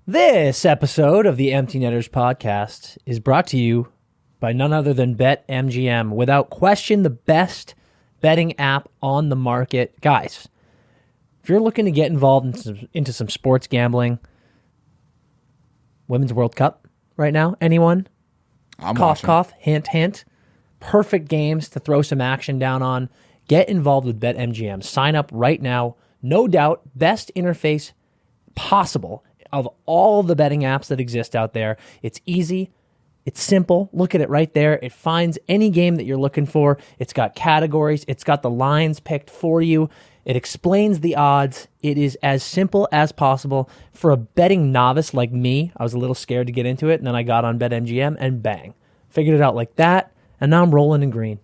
This episode of the Empty Netters podcast is brought to you by none other than BetMGM. Without question, the best betting app on the market. Guys, if you're looking to get involved into some sports gambling, Women's World Cup right now, anyone? Cough, hint, hint. Perfect games to throw some action down on. Get involved with BetMGM. Sign up right now. No doubt, best interface possible of all the betting apps that exist out there. It's easy. It's simple. Look at it right there. It finds any game that you're looking for. It's got categories. It's got the lines picked for you. It explains the odds. It is as simple as possible. For a betting novice like me, I was a little scared to get into it, and then I got on BetMGM, and bang. Figured it out like that, and now I'm rolling in green.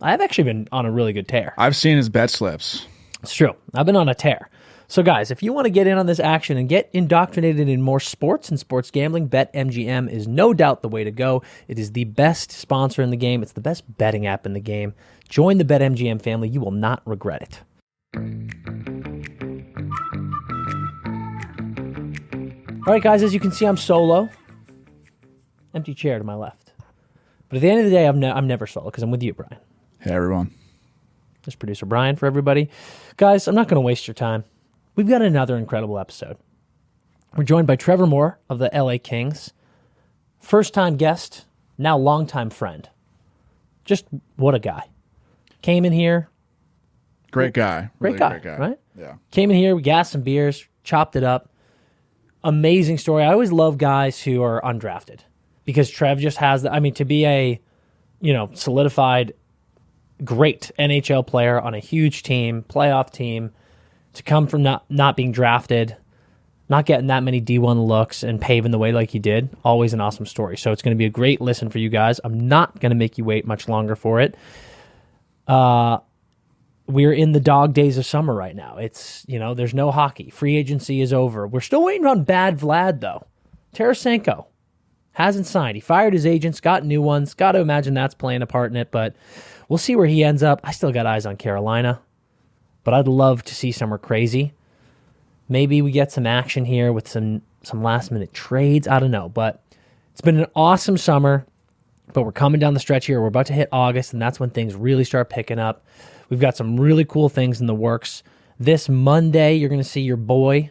I've actually been on a really good tear. I've seen his bet slips. It's true. I've been on a tear. So guys, if you want to get in on this action and get indoctrinated in more sports and sports gambling, BetMGM is no doubt the way to go. It is the best sponsor in the game. It's the best betting app in the game. Join the BetMGM family. You will not regret it. All right, guys, as you can see, I'm solo. Empty chair to my left. But at the end of the day, I'm never solo because I'm with you, Brian. Hey, everyone. There's producer Brian for everybody. Guys, I'm not going to waste your time. We've got another incredible episode. We're joined by Trevor Moore of the LA Kings. First-time guest, now longtime friend. Just what a guy. Came in here. Great guy. Great guy, right? Yeah. Came in here, we gassed some beers, chopped it up. Amazing story. I always love guys who are undrafted because Trev just has to be a, solidified great NHL player on a huge team, playoff team, to come from not being drafted, not getting that many D1 looks and paving the way like he did, always an awesome story. So it's going to be a great listen for you guys. I'm not going to make you wait much longer for it. We're in the dog days of summer right now. It's, there's no hockey. Free agency is over. We're still waiting on Bad Vlad, though. Tarasenko hasn't signed. He fired his agents, got new ones. Got to imagine that's playing a part in it, but we'll see where he ends up. I still got eyes on Carolina, but I'd love to see somewhere crazy. Maybe we get some action here with some last-minute trades. I don't know, but it's been an awesome summer, but we're coming down the stretch here. We're about to hit August, and that's when things really start picking up. We've got some really cool things in the works. This Monday, you're going to see your boy,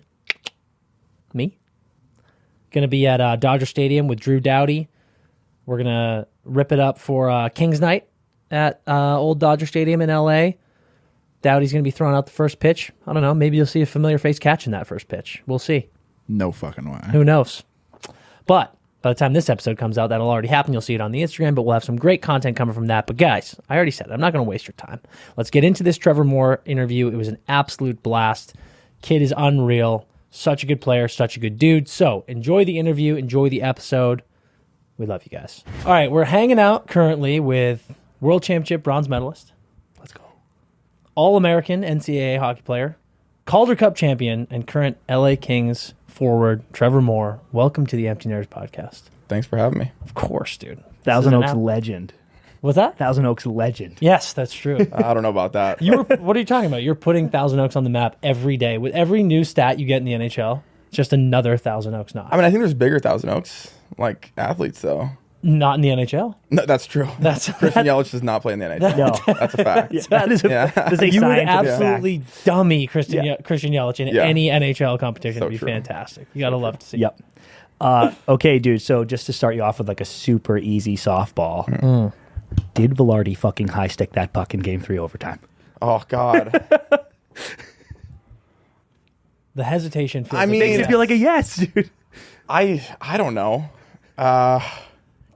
me, going to be at Dodger Stadium with Drew Doughty. We're going to rip it up for Kings Night at Old Dodger Stadium in L.A. Doughty's going to be throwing out the first pitch. I don't know. Maybe you'll see a familiar face catching that first pitch. We'll see. No fucking way. Who knows? But by the time this episode comes out, that'll already happen. You'll see it on the Instagram, but we'll have some great content coming from that. But guys, I already said it. I'm not going to waste your time. Let's get into this Trevor Moore interview. It was an absolute blast. Kid is unreal. Such a good player. Such a good dude. So enjoy the interview. Enjoy the episode. We love you guys. All right, we're hanging out currently with World Championship bronze medalist. Let's go. All-American NCAA hockey player, Calder Cup champion, and current LA Kings forward, Trevor Moore. Welcome to the Empty Netters podcast. Thanks for having me. Of course, dude. Thousand Oaks legend. What's that? Thousand Oaks legend. Yes, that's true. I don't know about that. What are you talking about? You're putting Thousand Oaks on the map every day. With every new stat you get in the NHL, it's just another Thousand Oaks notch. I mean, I think there's bigger Thousand Oaks, like athletes, though. Not in the NHL. No, that's true. Christian Yelich does not play in the NHL. No. That's a fact. That is a You would scientific absolutely dummy Christian Yelich in any NHL competition. So It'd be true. fantastic. You got to love to see. Yep. Okay, dude. So just to start you off with like a super easy softball, did Velarde fucking high stick that puck in Game 3 overtime? Oh, God. The hesitation feels Makes it feel like a yes, dude. I don't know.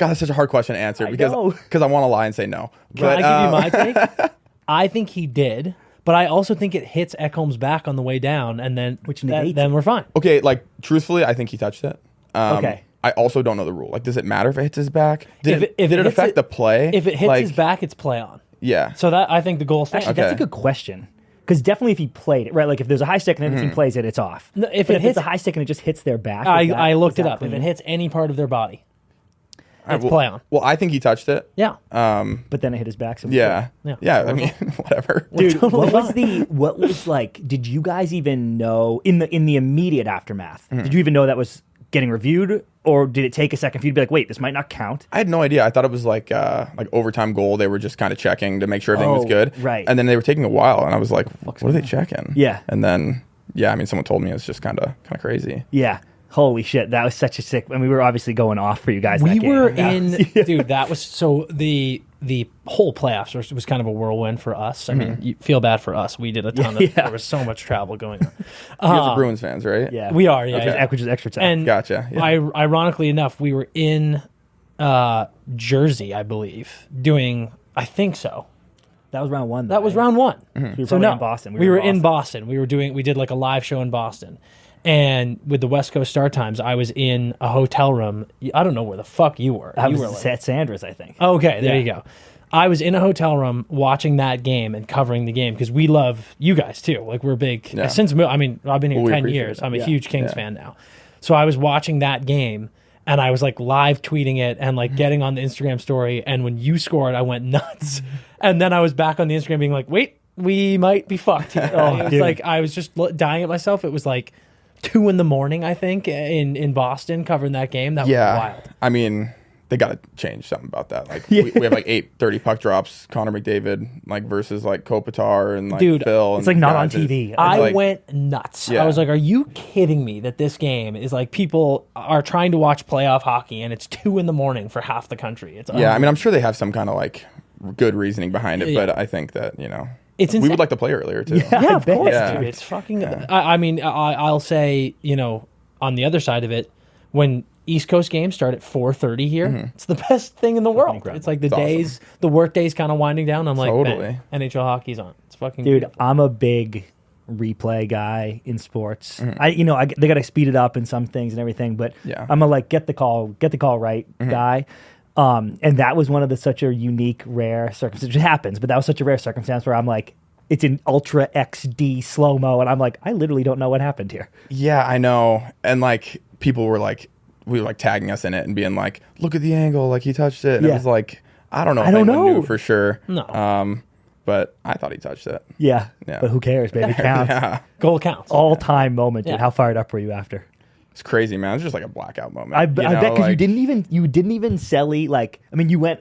God, that's such a hard question to answer because I want to lie and say no. Can I give you my take? I think he did, but I also think it hits Ekholm's back on the way down, and then then we're fine. Okay, like, truthfully, I think he touched it. Okay. I also don't know the rule. Like, does it matter if it hits his back? Did it hits affect the play? If it hits his back, it's play on. Yeah. So that I think the goal stands. Actually, that's a good question. Because definitely if he played it, right? Like if there's a high stick and then the team plays it, it's off. No, if it's it's a high stick and it just hits their back. I looked it up. If it hits any part of their body. It's play on. Well, I think he touched it. Yeah. But then it hit his back. So Yeah. Yeah. Yeah. I mean, whatever. Dude, what was like? Did you guys even know in the immediate aftermath? Did you even know that was getting reviewed, or did it take a second for you to be like, wait, this might not count? I had no idea. I thought it was like overtime goal. They were just kind of checking to make sure everything was good. Right. And then they were taking a while, and I was like, what are they checking? Yeah. And then, I mean, someone told me it was just kind of crazy. Yeah. Holy shit, that was such a sick. And we were obviously going off for you guys. We that game. were Yeah. in, dude. That was so the whole playoffs was kind of a whirlwind for us. I mean, you feel bad for us. We did a ton of. Yeah. There was so much travel going on. You guys are Bruins fans, right? Yeah, We are, yeah. Okay. yeah. Which is extra tough. And Gotcha. Yeah. ironically enough, we were in Jersey, I believe, doing. I think so. that was round one. That was round one. We were So probably no, in Boston. We were in Boston. We did like a live show in Boston. And with the West Coast start times, I was in a hotel room. I don't know where the fuck you were. I You was were at Sandra's, I think. okay, there Yeah. you go. I was in a hotel room watching that game and covering the game because we love you guys too. Like we're big Yeah. since. I mean, I've been here Well, we 10 appreciate years. it. I'm a Yeah. huge Kings Yeah. fan now. So I was watching that game and I was like live tweeting it and like getting on the Instagram story. And when you scored, I went nuts. And then I was back on the Instagram being like, wait, we might be fucked here. It was dude. like I was just dying at myself. It was like 2 a.m, I think, in Boston covering that game. That was wild. I mean, they got to change something about that. Like we have like 8:30 puck drops. Connor McDavid like versus like Kopitar and like Dude, Phil. it's and like not guys. on TV. I like- went nuts. Yeah. I was like, are you kidding me that this game is like people are trying to watch playoff hockey and it's 2 a.m. for half the country. It's Yeah, I mean, I'm sure they have some kind of like good reasoning behind it, Yeah. but I think that It's we insane. would like to play earlier too. Yeah, of course, Yeah. dude. It's fucking. I mean, I'll say, on the other side of it, when East Coast games start at 4:30 here, it's the best thing in the world. incredible. It's like the It's awesome. days, the work days, kind of winding down. I'm like, Totally. man, NHL hockey's on. It's fucking Dude, beautiful. I'm a big replay guy in sports. They got to speed it up in some things and everything, but Yeah. I'm a like get the call right guy. And that was one of such a unique, rare circumstance. It happens, but that was such a rare circumstance where I'm like, it's in ultra XD slow mo, and I'm like, I literally don't know what happened here. Yeah, I know. And like people were like, we were like tagging us in it and being like, look at the angle, like he touched it. And it Yeah. was like, I don't know. I If don't anyone know. knew for sure. No. But I thought he touched it. Yeah, Yeah. but who cares, baby? It counts. Yeah, Goal counts. All time moment, dude. Yeah. How fired up were you after? it's crazy, man. It's just like a blackout moment. I you bet know, because like- you didn't even selly like. I mean, you went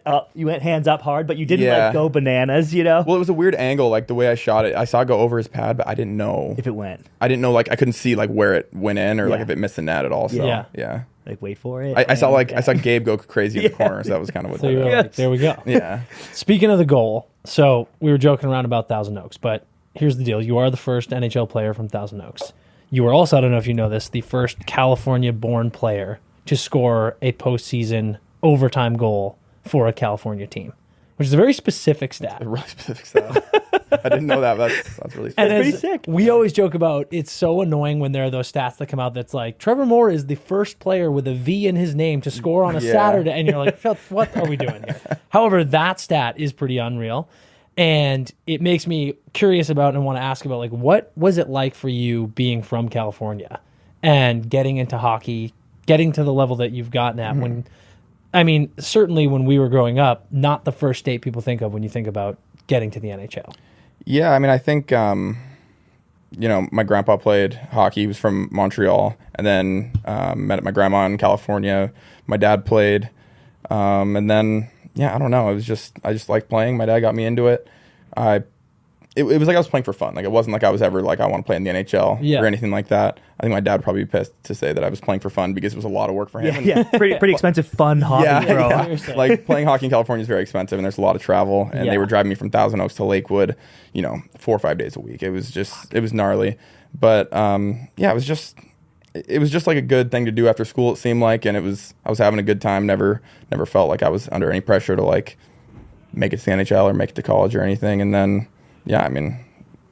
hands up hard, but you didn't Yeah. like go bananas. Well, Well, it was a weird angle, like the way I shot it. I saw it go over his pad, but I didn't know. if it went, Like I couldn't see like where it went in or like Yeah. if it missed the net at all. So Yeah. yeah. like wait for it. I saw and- I saw Gabe go crazy in the corner, so that was kind of what. So you were that like, there we go. yeah. Speaking of the goal, so we were joking around about Thousand Oaks, but here's the deal. You are the first NHL player from Thousand Oaks. You are also, I don't know if you know this, the first California-born player to score a postseason overtime goal for a California team, which is a very specific stat. A really specific stuff. I didn't know that. That's really And specific. as pretty sick. we always joke about, it's so annoying when there are those stats that come out that's like, Trevor Moore is the first player with a V in his name to score on a Yeah. Saturday. And you're like, what are we doing here? However, that stat is pretty unreal. And it makes me curious about and want to ask about, like, what was it like for you being from California and getting into hockey, getting to the level that you've gotten at when, I mean, certainly when we were growing up, not the first state people think of when you think about getting to the NHL. Yeah, I mean, I think my grandpa played hockey. He was from Montreal, and then met my grandma in California. My dad played, and then I don't know. I just liked playing. My dad got me into it. It was like I was playing for fun. Like it wasn't like I was ever like I want to play in the NHL Yeah. or anything like that. I think my dad would probably be pissed to say that I was playing for fun because it was a lot of work for him. yeah, pretty expensive fun hobby, bro. Yeah. Seriously. Like playing hockey in California is very expensive and there's a lot of travel. And Yeah. they were driving me from Thousand Oaks to Lakewood, 4 or 5 days a week. It was gnarly. But it was just like a good thing to do after school, it seemed like, and I was having a good time. Never felt like I was under any pressure to like make it to the NHL or make it to college or anything. And then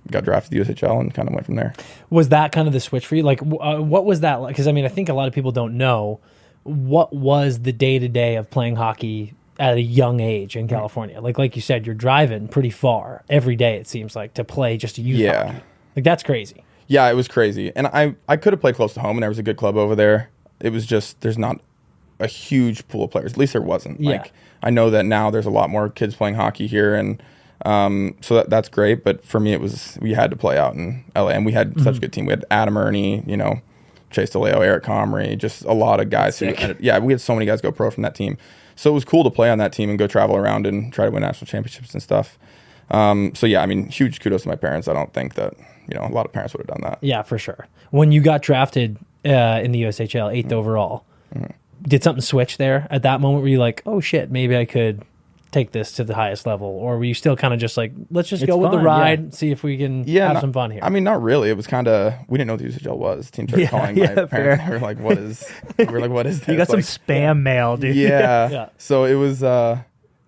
got drafted to the USHL and kind of went from there. Was that kind of the switch for you? Like, what was that like? Because, I mean, I think a lot of people don't know what was the day-to-day of playing hockey at a young age in California. Like you said, you're driving pretty far every day, it seems like, to play just youth Yeah. hockey. Like, that's crazy. Yeah, it was crazy. And I could have played close to home, and there was a good club over there. It was just, there's not a huge pool of players. At least there wasn't. Yeah. Like I know that now there's a lot more kids playing hockey here, and so that's great. But for me, we had to play out in LA, and we had such a good team. We had Adam Ernie, Chase DeLeo, Eric Comrie, just a lot of guys. We had so many guys go pro from that team. So it was cool to play on that team and go travel around and try to win national championships and stuff. So yeah, I mean, huge kudos to my parents. I don't think that a lot of parents would have done that. Yeah, for sure. When you got drafted in the USHL, 8th overall, did something switch there at that moment? Were you like, oh shit, maybe I could take this to the highest level? Or were you still kind of just like, let's just go with the ride, see if we can have some fun here? I mean, not really. It was kind of, we didn't know what the USHL was. Team started calling my parents. They were like, what is this? You got some spam mail, dude. Yeah. So it was,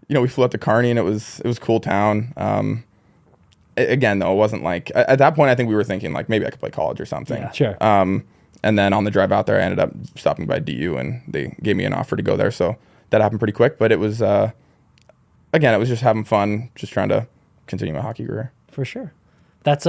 we flew out to Kearney, and it was a cool town. Again, though, it wasn't like, at that point, I think we were thinking like maybe I could play college or something. Yeah, sure. And then on the drive out there, I ended up stopping by DU, and they gave me an offer to go there. So that happened pretty quick. But it was, again, it was just having fun, just trying to continue my hockey career. For sure. That's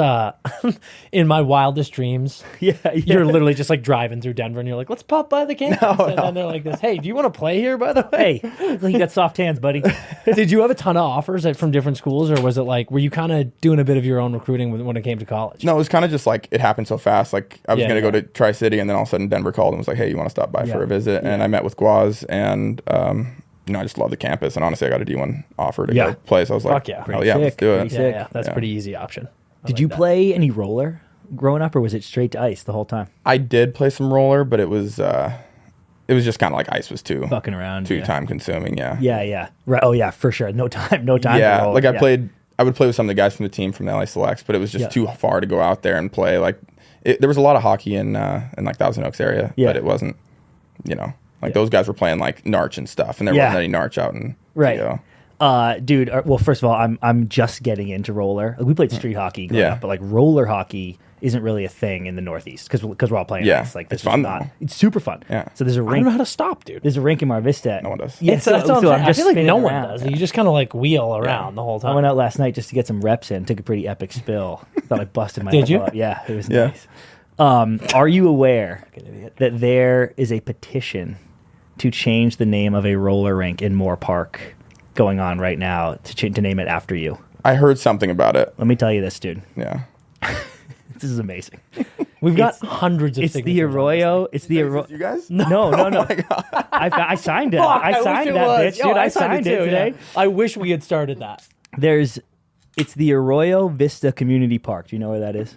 in my wildest dreams. Yeah. You're literally just like driving through Denver, and you're like, let's pop by the campus. And then they're like this, hey, do you want to play here, by the way? Hey, you got soft hands, buddy. Did you have a ton of offers from different schools, or was it like, were you kind of doing a bit of your own recruiting when it came to college? No, it was kind of just like it happened so fast. Like I was going to go to Tri-City, and then all of a sudden Denver called and was like, hey, you want to stop by for a visit? And I met with Guaz, and I just love the campus. And honestly, I got a D1 offer to go play. So I was like, fuck yeah. hell yeah, let's do it. Yeah, that's a pretty easy option. Did you play any roller growing up, or was it straight to ice the whole time? I did play some roller, but it was just kind of like ice was too fucking around, too time consuming. Yeah. Right. Oh yeah, for sure. No time. Yeah, like I would play with some of the guys from the team from the LA Selects, but it was just too far to go out there and play. Like there was a lot of hockey in like Thousand Oaks area, but it wasn't, those guys were playing like Narch and stuff, and there wasn't any Narch out in TO. Dude, well, first of all, I'm just getting into roller. Like, we played street hockey growing up, but like roller hockey isn't really a thing in the Northeast because we're all playing ice. Like, it's fun though. It's super fun. Yeah. So there's a rink. I don't know how to stop, dude. There's a rink in Mar Vista. No one does. Yeah, I feel like no one around. does. You just kind of like wheel around the whole time. I went out last night just to get some reps in. Took a pretty epic spill. Thought I busted my Did you? up. Yeah, it was nice. Are you aware that there is a petition to change the name of a roller rink in Moore Park going on right now to name it after you? I heard something about it. Let me tell you this, dude. Yeah. This is amazing. We've got hundreds of It's signatures the on this Arroyo. It's the Arroyo. You guys? No. I signed it. Fuck, I signed that bitch, dude. I signed it today. I wish we had started that. It's the Arroyo Vista Community Park. Do you know where that is?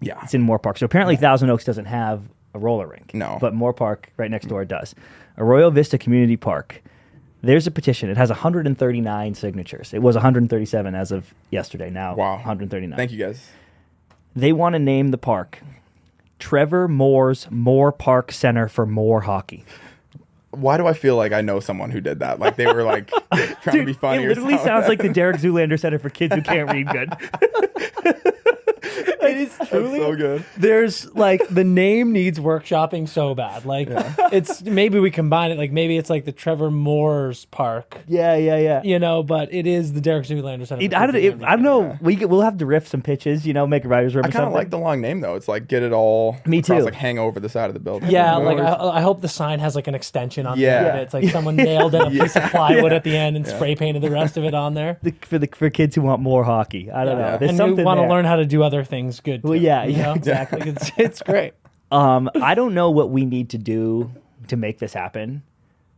Yeah. It's in Moore Park. So apparently Thousand Oaks doesn't have a roller rink. No. But Moore Park, right next door, does. Arroyo Vista Community Park. There's a petition. It has 139 signatures. It was 137 as of yesterday. Now, 139. Thank you, guys. They want to name the park Trevor Moore's Moore Park Center for Moore Hockey. Why do I feel like I know someone who did that? Like they were like trying to be funny. It literally sounds like the Derek Zoolander Center for kids who can't read good. It is truly so good. There's like the name needs workshopping so bad. Like it's maybe we combine it. Like maybe it's like the Trevor Moore's Park. Yeah. But it is the Derek Zoolander Center. I don't know. We'll have to riff some pitches. Make a writer's room. I kind of like the long name though. It's like get it all. Me too. Like hang over the side of the building. Yeah, like I hope the sign has like an extension on there. It's like someone nailed in a piece of plywood at the end and spray painted the rest of it on there. For kids who want more hockey. I don't know. There's and something who want to there. learn how to do other things good. Well, exactly. Like it's great. I don't know what we need to do to make this happen.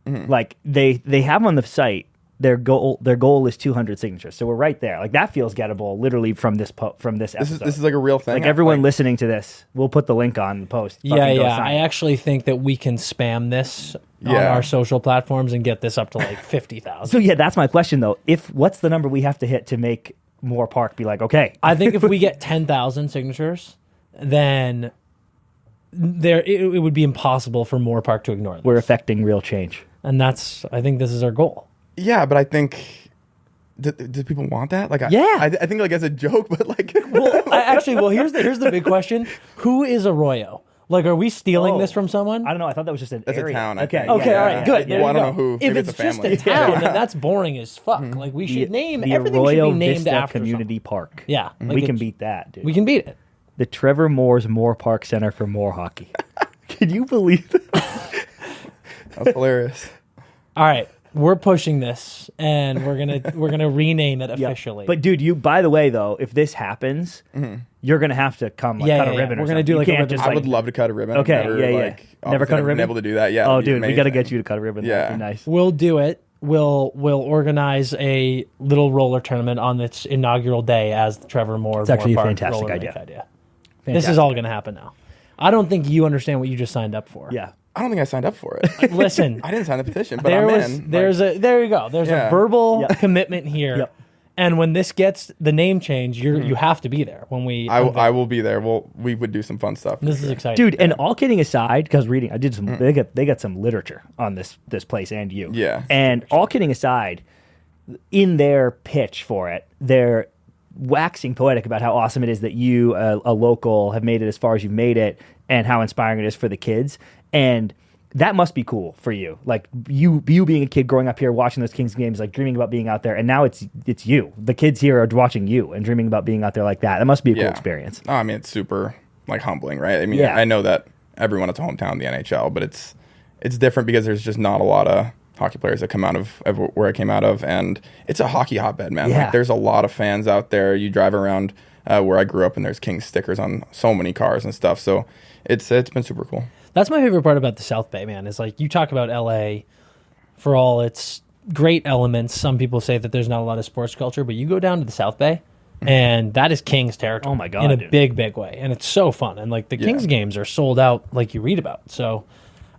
Mm-hmm. Like they have on the site their goal is 200 signatures. So we're right there. Like that feels gettable literally from this episode. This is like a real thing. Like everyone listening to this, we'll put the link on the post. Yeah. I actually think that we can spam this on our social platforms and get this up to like 50,000. So that's my question though. What's the number we have to hit to make Moore Park be like, okay? I think if we get 10,000 signatures, then it would be impossible for Moore Park to ignore this. We're affecting real change. And I think this is our goal. Yeah, but I think, do people want that? Like, I think like as a joke, but like, here's the big question: who is Arroyo? Like, are we stealing this from someone? I don't know. I thought that was just an area. It's a town. Okay. All right. Good. Well, I don't know who. If it's just a town, then that's boring as fuck. Like, we should name the everything Arroyo should be named Vista after Community something. Park. Yeah, we can beat that, dude. We can beat it. The Trevor Moore's Moore Park Center for Moore Hockey. Can you believe that? That's hilarious. All right, we're pushing this, and we're gonna rename it Yeah. officially. But dude, you. By the way, though, if this happens, you're gonna have to come cut a ribbon. We're or gonna something. do You like a can't ribbon. just I would love to cut a ribbon. Okay, I've never, yeah, yeah. like, Never obviously cut a been ribbon? able to do that. Yeah. Oh, it'd be dude, we got to amazing. get you to cut a ribbon. Yeah. That'd be nice. We'll do it. We'll organize a little roller tournament on its inaugural day as the Trevor Moore. It's actually a Park fantastic roller idea. rink This Fantastic. is all going to happen now. I don't think you understand what you just signed up for. Yeah. I don't think I signed up for it. Listen, I didn't sign the petition, but I'm in. there you go. There's a Yeah. verbal Yep. commitment here. Yep. And when this gets the name change, you have to be there when we. I will be there. We would do some fun stuff. for This is sure. exciting, Dude, and all kidding aside, because reading, I did some. They got some literature on this place and you. Yeah. And all kidding aside, in their pitch for it, they're waxing poetic about how awesome it is that you, a local, have made it as far as you've made it, and how inspiring it is for the kids. And that must be cool for you. Like you being a kid growing up here, watching those Kings games, like dreaming about being out there, and now it's you. The kids here are watching you and dreaming about being out there like that. That must be a cool experience. Oh, I mean, it's super like humbling, right? I mean, Yeah. I know that everyone at the hometown in the NHL, but it's different because there's just not a lot of hockey players that come out of where I came out of, and it's a hockey hotbed, man. Yeah. Like, there's a lot of fans out there. You drive around where I grew up, and there's Kings stickers on so many cars and stuff. So it's been super cool. That's my favorite part about the South Bay, man, is like you talk about LA for all its great elements. Some people say that there's not a lot of sports culture, but you go down to the South Bay and that is Kings territory. Oh my God, in a dude. big way. And it's so fun. And like the Kings games are sold out like you read about. So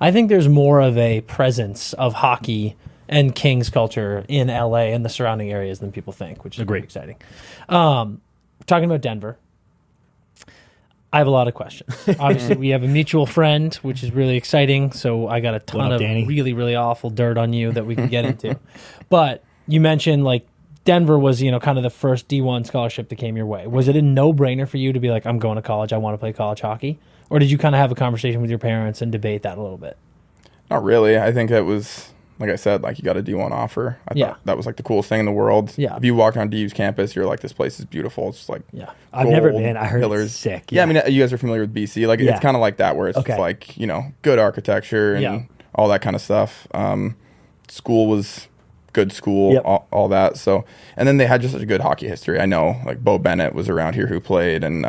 I think there's more of a presence of hockey and Kings culture in LA and the surrounding areas than people think, which is pretty exciting. Talking about Denver. I have a lot of questions. Obviously, we have a mutual friend, which is really exciting. So I got a ton What up, of Danny? really awful dirt on you that we can get into. But you mentioned like Denver was, kind of the first D1 scholarship that came your way. Was it a no-brainer for you to be like, I'm going to college, I want to play college hockey? Or did you kind of have a conversation with your parents and debate that a little bit? Not really. I think it was, like I said, like you got a D1 offer. I Yeah. thought that was like the coolest thing in the world. Yeah. If you walk on DU's campus, you're like, this place is beautiful. It's like I've never gold been. I heard pillars. it's sick. Yeah, I mean, you guys are familiar with BC. Like, Yeah. it's kind of like that, where it's Okay. just like, good architecture and all that kind of stuff. School was good school, Yep. all that. So, and then they had just such a good hockey history. I know, like, Bo Bennett was around here who played, and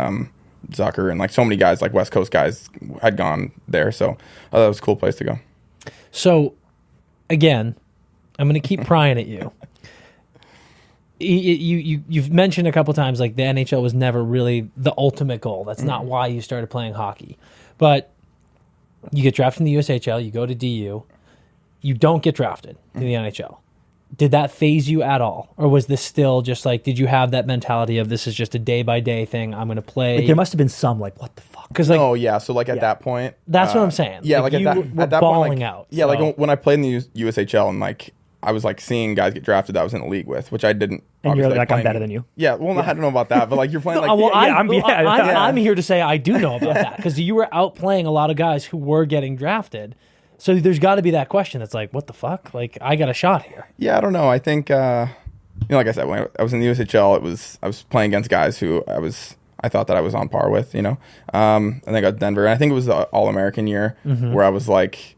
Zucker, and like so many guys, like West Coast guys, had gone there. So, that was a cool place to go. So, again, I'm going to keep prying at you. You've mentioned a couple times like the NHL was never really the ultimate goal. That's not why you started playing hockey. But you get drafted in the USHL, you go to DU, you don't get drafted in the NHL. Did that phase you at all? Or was this still just like, did you have that mentality of this is just a day-by-day thing, I'm going to play? Like there must have been some like, what the fuck? Because like, Oh yeah, so like at that point, that's what I'm saying. Yeah, Like, like you at were that balling point, like, out, Yeah, so- like when I played in the USHL, and like I was like seeing guys get drafted that I was in the league with, which I didn't. And you're obviously, like, I'm playing- better than you. Yeah, well, I don't know about that, but like you're playing like Well, yeah. I'm here to say I do know about that because you were outplaying a lot of guys who were getting drafted. So there's got to be that question that's like, what the fuck? Like, I got a shot here. Yeah, I don't know. I think like I said, when I was in the USHL, I was playing against guys who I thought that I was on par with, and then I got Denver, and I think it was the All-American year where I was like,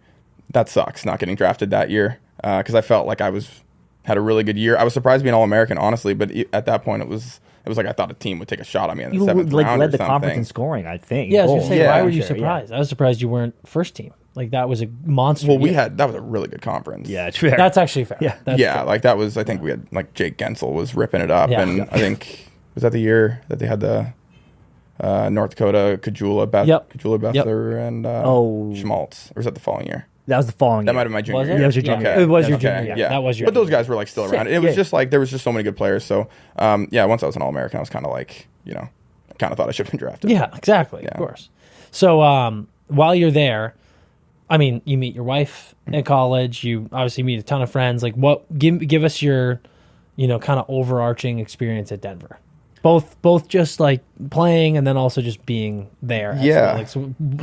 that sucks not getting drafted that year, because I felt like I had a really good year. I was surprised being All-American, honestly, but at that point it was like I thought a team would take a shot on me in the You seventh like round led or the conference something. in scoring, I think. Yeah, I was Goals. gonna say, Yeah, why were you Sure, surprised? I was surprised you weren't first team. Like that was a monster. Well, year. that was a really good conference. Yeah, it's fair. That's actually fair. Yeah. That's Yeah, fair. like that was. I think we had like Jake Gensel was ripping it up, Yeah. and Yeah. I think was that the year that they had the North Dakota Kajula, Yep. Kajula Bethler, and Schmaltz, or was that the following year? That was the following That year. might have been my junior Was it? year. Yeah, it was your junior Okay. year. It was your Okay, junior year. yeah. That was your But those junior guys were like still around. It Yeah. was just like there was just so many good players. So once I was an All-American, I was kind of like I kind of thought I should have been drafted. Yeah, exactly. Yeah. Of course. So while you're there, I mean, you meet your wife at college. You obviously meet a ton of friends. Like, give us your, kind of overarching experience at Denver. Both just like playing and then also just being there. at Yeah.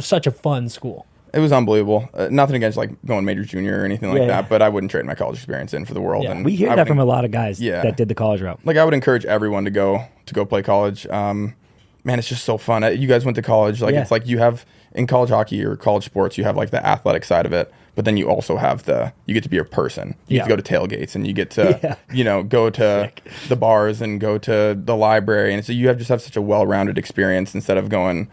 such a fun school. It was unbelievable. Nothing against like going major junior or anything like Yeah. that, but I wouldn't trade my college experience in for the world. Yeah. And We hear I that would from a lot of guys Yeah. that did the college route. Like I would encourage everyone to go play college. Man, it's just so fun. You guys went to college. Like Yeah. it's like you have in college hockey or college sports, you have like the athletic side of it, but then you also have you get to be a person. You get to go to tailgates, and you get to go to the bars and go to the library, and so you just have such a well-rounded experience instead of going.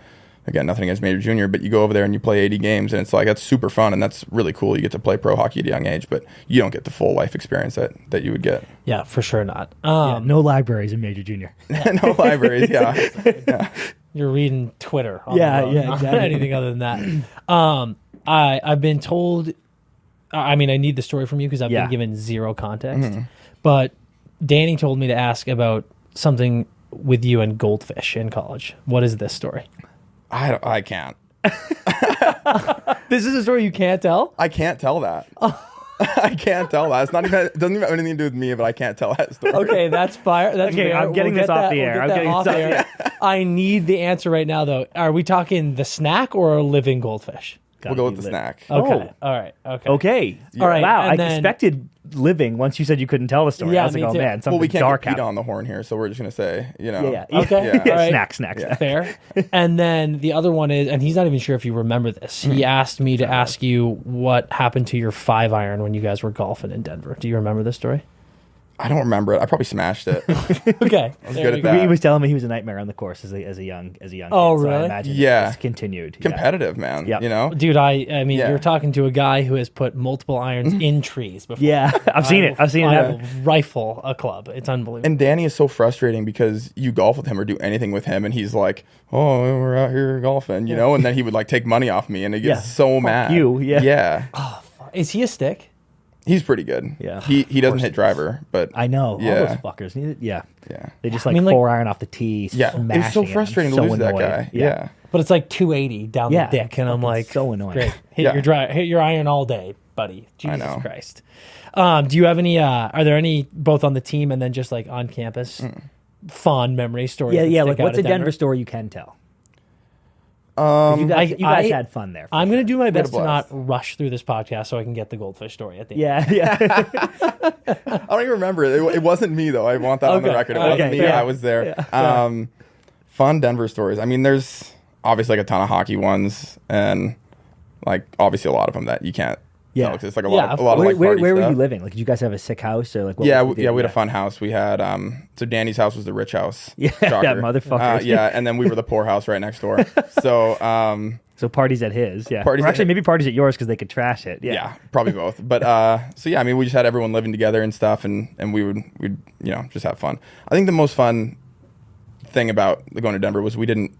Again, nothing against major junior, but you go over there and you play 80 games, and it's like that's super fun and that's really cool. You get to play pro hockey at a young age, but you don't get the full life experience that you would get. Yeah, for sure not. No libraries in major junior. No libraries. Yeah. You're reading Twitter. On Yeah, the road, yeah, not exactly. anything other than that. I've been told. I mean, I need the story from you because I've been given zero context. But Danny told me to ask about something with you and goldfish in college. What is this story? I can't. This is a story you can't tell? I can't tell that. I can't tell that. It doesn't even have anything to do with me, but I can't tell that story. Okay, that's fire. That's Okay, fair. I'm getting We'll this get off that- the we'll air. get I'm that getting off this the off air. I need the answer right now, though. Are we talking the snack or a living goldfish? We'll go with the snack. Okay. All right. Okay. Okay. All right, Wow. and I then- expected living once you said you couldn't tell the story. Yeah, I was me like, oh too. man, something Well, we can't dark get Pete happened. on the horn here, so we're just gonna say, Yeah. Okay. Yeah. All right. Snacks. Fair. And then the other one is, and he's not even sure if you remember this. He asked me to ask you what happened to your 5-iron when you guys were golfing in Denver. Do you remember this story? I don't remember it. I probably smashed it. Okay. was There good we at go. that. He was telling me he was a nightmare on the course as a young Oh, kid. So I really? imagine Yeah. it just continued. Yeah. Competitive, man. Yep. You know? Dude, I mean, Yeah. you're talking to a guy who has put multiple irons in trees before. Yeah, I've seen it. I've seen it I happen. will rifle a club. It's unbelievable. And Danny is so frustrating because you golf with him or do anything with him, and he's like, "Oh, we're out here golfing," you know, and then he would like take money off me, and he gets Yeah. so mad. you, yeah. Yeah. Is he a stick? He's pretty good. Yeah. He doesn't hit driver, but I know. Yeah. All those fuckers. Yeah. yeah. They just I like mean, like- 4-iron off the tee. Yeah. It was so smashing it. frustrating I'm to so lose that annoyed. guy. Yeah. But it's like 280 down Yeah. the dick, and I'm Fucking like, so annoying. Great, hit Yeah. hit your iron all day, buddy. Jesus know. Christ. Do you have any? Are there any both on the team and then just like on campus fond memory stories? Yeah, that yeah. stick Like, out what's at a Denver story you can tell? You guys, I- you guys I- had fun there. for I'm sure. going to do my best to blast. not rush through this podcast so I can get the goldfish story at the end. Yeah, yeah. I don't even remember it. It wasn't me though. I want that on the Okay. record. It Okay, wasn't me. fair. I was there. Fun Denver stories. I mean, there's obviously like a ton of hockey ones, and like obviously a lot of them that you can't. Yeah. tell, 'cause it's like a Yeah, lot of Where, like where party were stuff. you living? Like, did you guys have a sick house or like? What Yeah, was the we deal? had a fun house. We had so Danny's house was the rich house. Yeah, that Shocker. motherfucker. Yeah, and then we were the poor house right next door. So So parties at his, yeah. Parties Or at actually, his. maybe parties at yours because they could trash it. yeah, probably both. But so yeah, I mean, we just had everyone living together and stuff, and we'd just have fun. I think the most fun thing about going to Denver was we didn't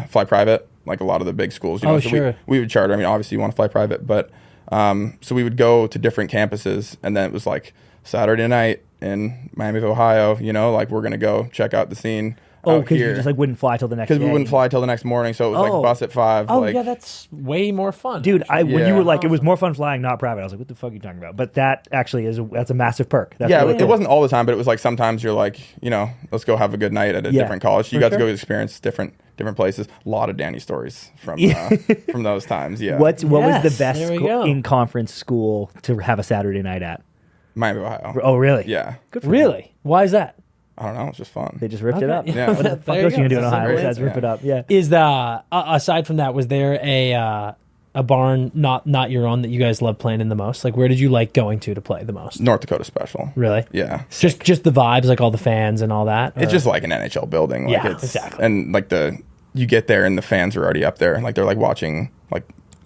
fly private like a lot of the big schools. You know? Oh, So sure. we would charter. I mean, obviously you want to fly private, but so we would go to different campuses, and then it was like Saturday night in Miami of Ohio. You know, like we're gonna go check out the scene. Oh, out because you here. just like wouldn't fly till the next. Because we day. wouldn't fly till the next morning, so it was Oh. like bus at 5. Oh, like, yeah, that's way more fun. Dude, when you Yeah. were like, it was more fun flying, not private. I was like, what the fuck are you talking about? But that actually that's a massive perk. That's yeah, really it cool. wasn't all the time, but it was like sometimes you're like, let's go have a good night at a Yeah, different college. You for got to sure. go experience different places. A lot of Danny stories from from those times. Yeah, What was Yes, the best there we go. in conference school to have a Saturday night at? Miami, Ohio. Oh, really? Yeah, Good for them. Really? Why is that? I don't know. It's just fun. They just ripped it Okay. up. Yeah. What the fuck There you else you gonna go. do in That's a Ohio great besides rip answer. it up? Yeah. Is aside from that, was there a barn not your own that you guys love playing in the most? Like, where did you like going to play the most? North Dakota special. Really? Yeah, Just the vibes, like all the fans and all that. it's or- just like an NHL building. Like Yeah, it's, exactly. And like you get there and the fans are already up there, like they're like watching like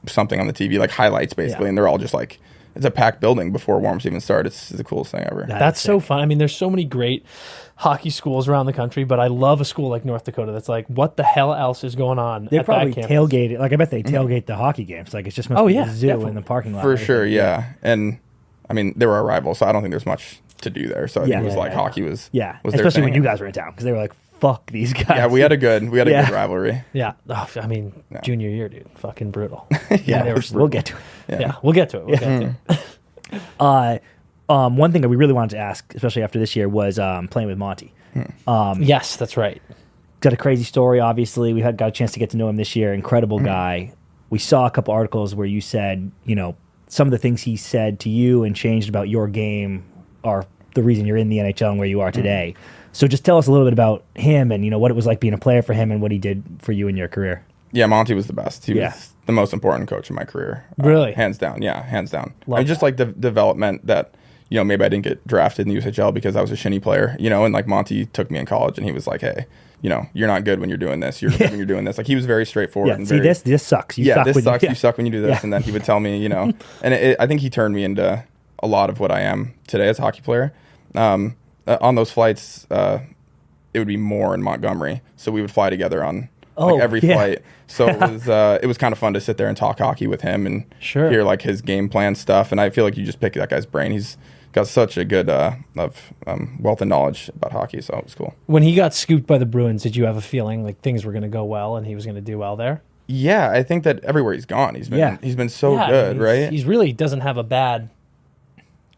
something on the TV, like highlights basically, Yeah. and they're all just like, it's a packed building before warm-ups even start. It's the coolest thing ever. That's so fun. I mean, there's so many great hockey schools around the country, but I love a school like North Dakota that's like, what the hell else is going on? They at probably that campus? tailgate it. Like I bet they tailgate the hockey games. Like it's just must Oh, be yeah, a zoo definitely. in the parking lot. For and sure, everything. yeah. And I mean, they were our rivals, so I don't think there's much to do there. So I think Yeah. it was Yeah, like yeah, hockey was Yeah, was their especially when thing. you guys were in town because they were like, "Fuck these guys." Yeah, we had a good Yeah. good rivalry. Yeah. Oh, I mean, junior year, dude. Fucking brutal. yeah. they were We'll get to it. Yeah, we'll get to it. We'll get to it. One thing that we really wanted to ask, especially after this year, was playing with Monty. Yes, that's right. Got a crazy story. Obviously, we got a chance to get to know him this year. Incredible guy. We saw a couple articles where you said, some of the things he said to you and changed about your game are the reason you're in the NHL and where you are today. So just tell us a little bit about him and what it was like being a player for him and what he did for you in your career. Yeah, Monty was the best. He Yeah. was the most important coach in my career. Really? Hands down. Yeah, hands down. Love I mean, just like the development that, maybe I didn't get drafted in the USHL because I was a shinny player, and like Monty took me in college and he was like, hey, you're not good when you're doing this. You're good when you're doing this. Like he was very straightforward. Yeah, and see, very, this sucks. You yeah, suck this when sucks. You, You suck when you do this. Yeah. And then he would tell me, and I think he turned me into a lot of what I am today as a hockey player. On those flights, it would be Moore in Montgomery. So we would fly together on every flight. So it was kind of fun to sit there and talk hockey with him and hear like his game plan stuff. And I feel like you just pick that guy's brain. He's got such a good wealth of knowledge about hockey. So it was cool. When he got scooped by the Bruins, did you have a feeling like things were going to go well and he was going to do well there? Yeah, I think that everywhere he's gone, he's been so good, right? He's really doesn't have a bad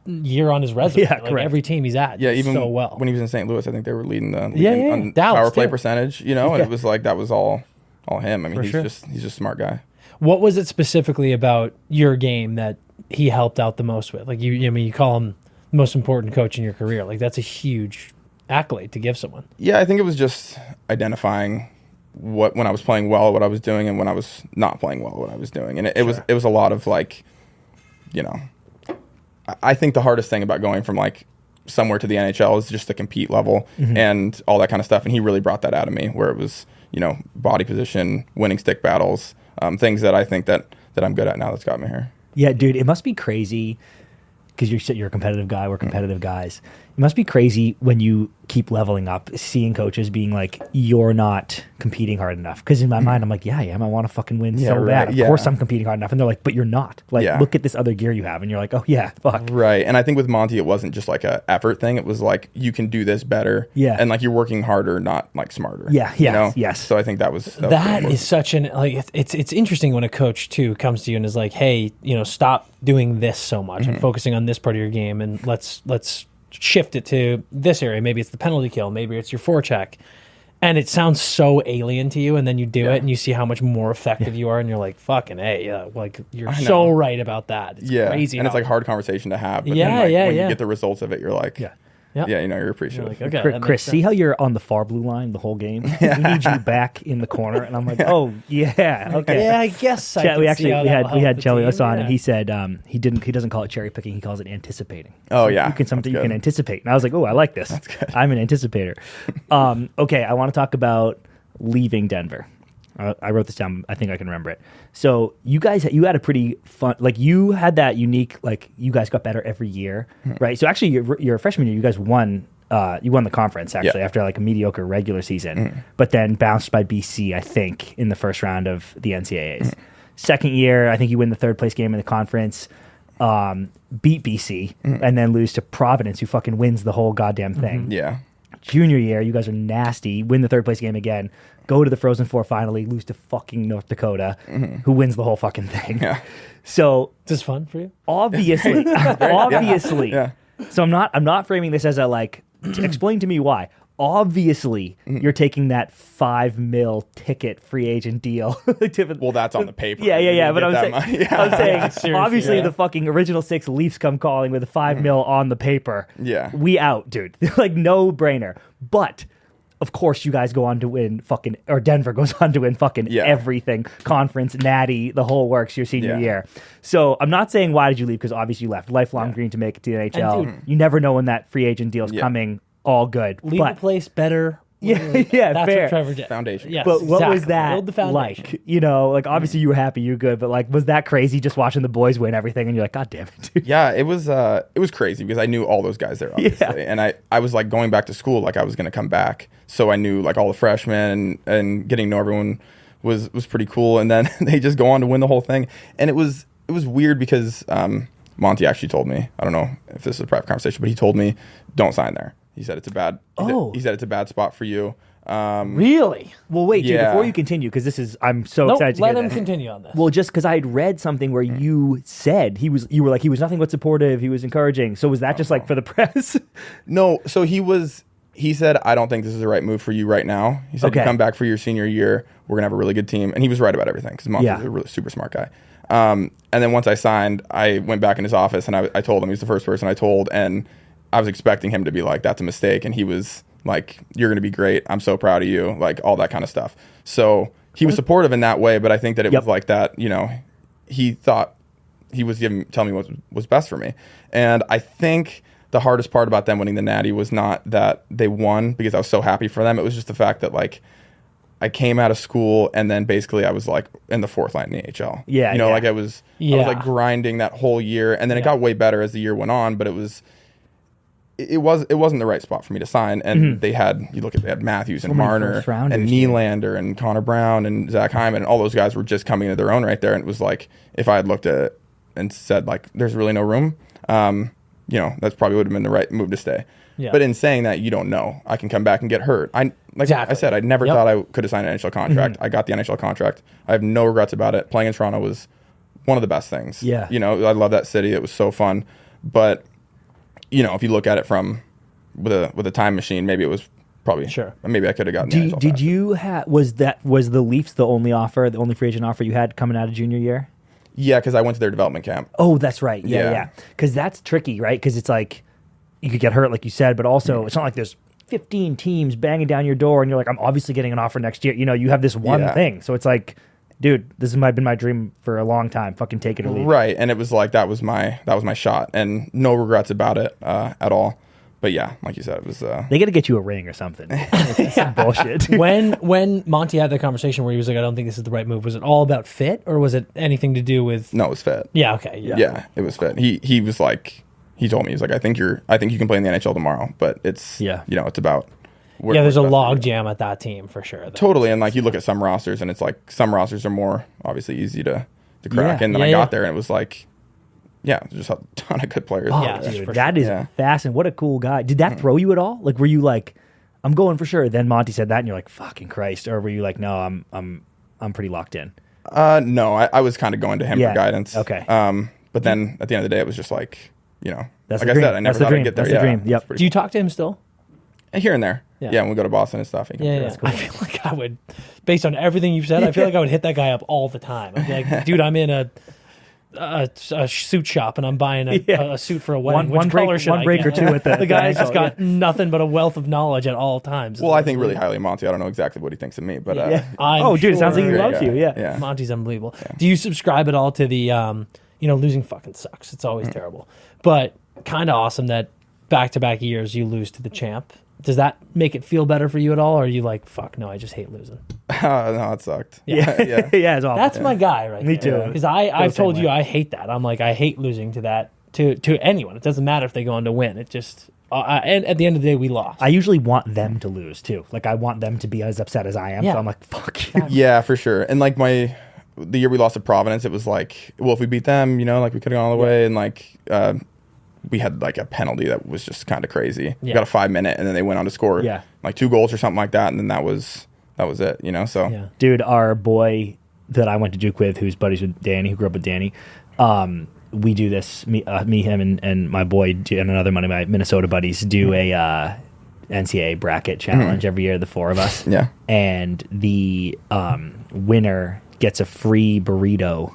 year on his resume. Yeah, like correct. every team he's at, Even so well. when he was in St. Louis, I think they were leading the league on Dallas, power play too. percentage, and it was like that was all him. I mean, For he's sure. just a smart guy. What was it specifically about your game that he helped out the most with? Like you call him the most important coach in your career. Like that's a huge accolade to give someone. Yeah, I think it was just identifying when I was playing well, what I was doing, and when I was not playing well, what I was doing. And it was a lot of like, I think the hardest thing about going from like somewhere to the NHL is just the compete level and all that kind of stuff. And he really brought that out of me, where it was, body position, winning stick battles, things that I think that I'm good at now that's got me here. Yeah, dude, it must be crazy because you're a competitive guy. We're competitive guys. It must be crazy when you keep leveling up, seeing coaches being like, you're not competing hard enough. Because in my mind, I'm like, yeah, I am. I want to fucking win so bad. Of course I'm competing hard enough. And they're like, but you're not. Like, look at this other gear you have. And you're like, oh, yeah, fuck. Right. And I think with Monty, it wasn't just like a effort thing. It was like, you can do this better. Yeah. And like, you're working harder, not like smarter. Yeah, yes. So I think that was That is such an like it's interesting when a coach too comes to you and is like, hey, stop doing this so much and focusing on this part of your game, and let's shift it to this area. Maybe it's the penalty kill, maybe it's your forecheck, and it sounds so alien to you, and then you do it and you see how much more effective you are, and you're like, fucking hey, like you're so right about that. It's crazy. And it's like hard conversation to have, but when you get the results of it, you're like, you're appreciative. You're like, okay, Chris, see how you're on the far blue line the whole game? We need you back in the corner. And I'm like, oh, yeah, okay. yeah, I guess We had Chelios on, and he said he doesn't call it cherry picking, he calls it anticipating. Oh, So yeah, you can anticipate. And I was like, oh, I like this. That's good. I'm an anticipator. Okay, I want to talk about leaving Denver. I wrote this down. I think I can remember it. So you had a pretty fun, like you had that unique, like you guys got better every year, right? So actually your freshman year, you guys won the conference actually after like a mediocre regular season, but then bounced by BC, I think, in the first round of the NCAAs. Second year, I think you win the third place game in the conference, beat BC, and then lose to Providence, who fucking wins the whole goddamn thing. Yeah. Junior year, you guys are nasty, win the third place game again, go to the Frozen Four finally, lose to fucking North Dakota, who wins the whole fucking thing. Yeah. So Is this fun for you? obviously, so I'm not framing this as a like, explain to me why. Obviously, you're taking that $5 million ticket free agent deal. Well, that's on the paper. Yeah. But I'm saying, obviously, yeah. the fucking original six Leafs come calling with a $5 million on the paper. Yeah. We out, dude. Like, no brainer. But, of course, you guys go on to win or Denver goes on to win everything. Conference, natty, the whole works your senior year. So, I'm not saying why did you leave, because obviously you left. Lifelong dream to make it to the NHL. And, dude, you never know when that free agent deal's coming. All good. Leave but the place better. Yeah, That's fair. what Trevor did. Foundation. Yes, But what was exactly. that Build the foundation. like? Like, obviously you were happy, you're good, but like, was that crazy just watching the boys win everything and you're like, God damn it, dude. Yeah, it was crazy because I knew all those guys there, obviously. And I was like going back to school like I was going to come back. So I knew like all the freshmen and getting to know everyone was pretty cool. And then they just go on to win the whole thing. And it was weird because Monty actually told me, I don't know if this is a private conversation, but he told me, don't sign there. He said it's a bad. He said it's a bad spot for you. Really? Well, wait, dude, Yeah. before you continue, because I'm so Nope, excited to let hear him this. continue on this. Well, just because I had read something where you said you were like, he was nothing but supportive, he was encouraging. So was that just like for the press? No, so he said, I don't think this is the right move for you right now. He said, you come back for your senior year, we're gonna have a really good team. And he was right about everything because Monty's a really super smart guy. And then once I signed, I went back in his office and I told him, he was the first person I told, and I was expecting him to be like, that's a mistake. And he was like, you're going to be great. I'm so proud of you. Like all that kind of stuff. So he was supportive in that way, but I think that it Yep. was like that, he thought he was telling me what was best for me. And I think the hardest part about them winning the Natty was not that they won because I was so happy for them. It was just the fact that like I came out of school and then basically I was like in the fourth line in the AHL. Yeah, like I was like grinding that whole year, and then it got way better as the year went on, but it wasn't the right spot for me to sign. And they had Matthews and many Marner first-rounders, and Nylander and Connor Brown and Zach Hyman, and all those guys were just coming into their own right there. And it was like, if I had looked at it and said like, there's really no room, that's probably would have been the right move to stay. Yeah. But in saying that, you don't know. I can come back and get hurt. I said, I never thought I could have signed an NHL contract. I got the NHL contract. I have no regrets about it. Playing in Toronto was one of the best things. Yeah. I love that city. It was so fun. But, if you look at it from with a time machine, maybe it was probably maybe I could have gotten the NHL Did you have was the Leafs the only free agent offer you had coming out of junior year? Yeah, because I went to their development camp. Oh, that's right. Yeah. Yeah. Because that's tricky, right? Because it's like you could get hurt, like you said, but also it's not like there's 15 teams banging down your door and you're like, I'm obviously getting an offer next year. You have this one thing. So it's like, dude, this has been my dream for a long time. Fucking take it or leave it. Right. And it was like that was my shot, and no regrets about it at all. But yeah, like you said, it was They got to get you a ring or something. It's some bullshit. When Monty had the conversation where he was like, I don't think this is the right move, was it all about fit, or was it anything to do with... No, it was fit. Yeah, okay. Yeah, it was fit. He was like, he told me, he's like, I think you can play in the NHL tomorrow, but it's it's about there's a log jam at that team for sure. Totally. And like you look at some rosters and it's like some rosters are more obviously easy to crack. And then I got there and it was like, just a ton of good players. Oh, dude, that is fascinating. What a cool guy. Did that throw you at all? Like, were you like, I'm going for sure? Then Monty said that and you're like, fucking Christ. Or were you like, no, I'm pretty locked in? No, I was kind of going to him for guidance. Okay. But then at the end of the day, it was just like, That's like I said, I never thought I'd get there. That's the dream. Yep. Do you talk to him still? Here and there. Yeah. When we go to Boston and stuff. Yeah. I feel like I would, based on everything you've said, I feel like I would hit that guy up all the time. I'd be like, dude, I'm in a suit shop and I'm buying a suit for a wedding. Which color should I break get? or two at the guy's just got nothing but a wealth of knowledge at all times. Well, I think really highly of Monty. I don't know exactly what he thinks of me, but dude, it sounds like he loves you. Yeah. Monty's unbelievable. Yeah. Do you subscribe at all to the losing fucking sucks? It's always terrible, but kind of awesome that back-to-back years you lose to the champ. Does that make it feel better for you at all, or are you like, fuck no, I just hate losing? No, it sucked. Yeah, it's awful. That's my guy right Me there. too. Because I've told you I hate that. I'm like, I hate losing to that to anyone. It doesn't matter if they go on to win. It just and at the end of the day, we lost. I usually want them to lose too. Like I want them to be as upset as I am. Yeah. So I'm like, fuck you. Yeah, for sure. And like the year we lost to Providence, it was like, well, if we beat them, like we could have gone all the way, and like we had like a penalty that was just kind of crazy. Yeah. We got a 5-minute, and then they went on to score like 2 goals or something like that, and then that was it. So dude, our boy that I went to Duke with, who's buddies with Danny, who grew up with Danny, we do this. Me, him, and my boy and another one of my Minnesota buddies do a NCAA bracket challenge every year. The 4 of us, and the winner gets a free burrito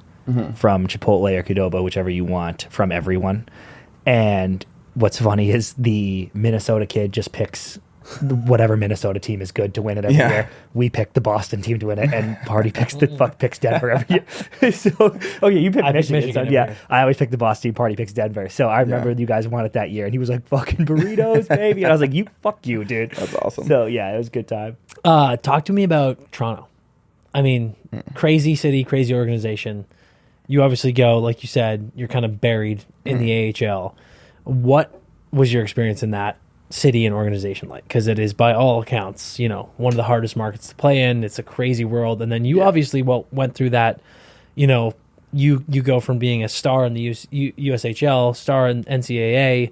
from Chipotle or Qdoba, whichever you want, from everyone. And what's funny is the Minnesota kid just picks whatever Minnesota team is good to win it every year. We pick the Boston team to win it, and Party picks Denver every year. So, you pick Michigan. So, I always pick the Boston team. Party picks Denver. So I remember you guys won it that year, and he was like, "Fucking burritos, baby!" And I was like, fuck you, dude." That's awesome. So it was a good time. Talk to me about Toronto. I mean, crazy city, crazy organization. You obviously go, like you said, you're kind of buried in the AHL. What was your experience in that city and organization like? Because it is, by all accounts, one of the hardest markets to play in. It's a crazy world. And then you obviously went through that. You go from being a star in the USHL, star in NCAA.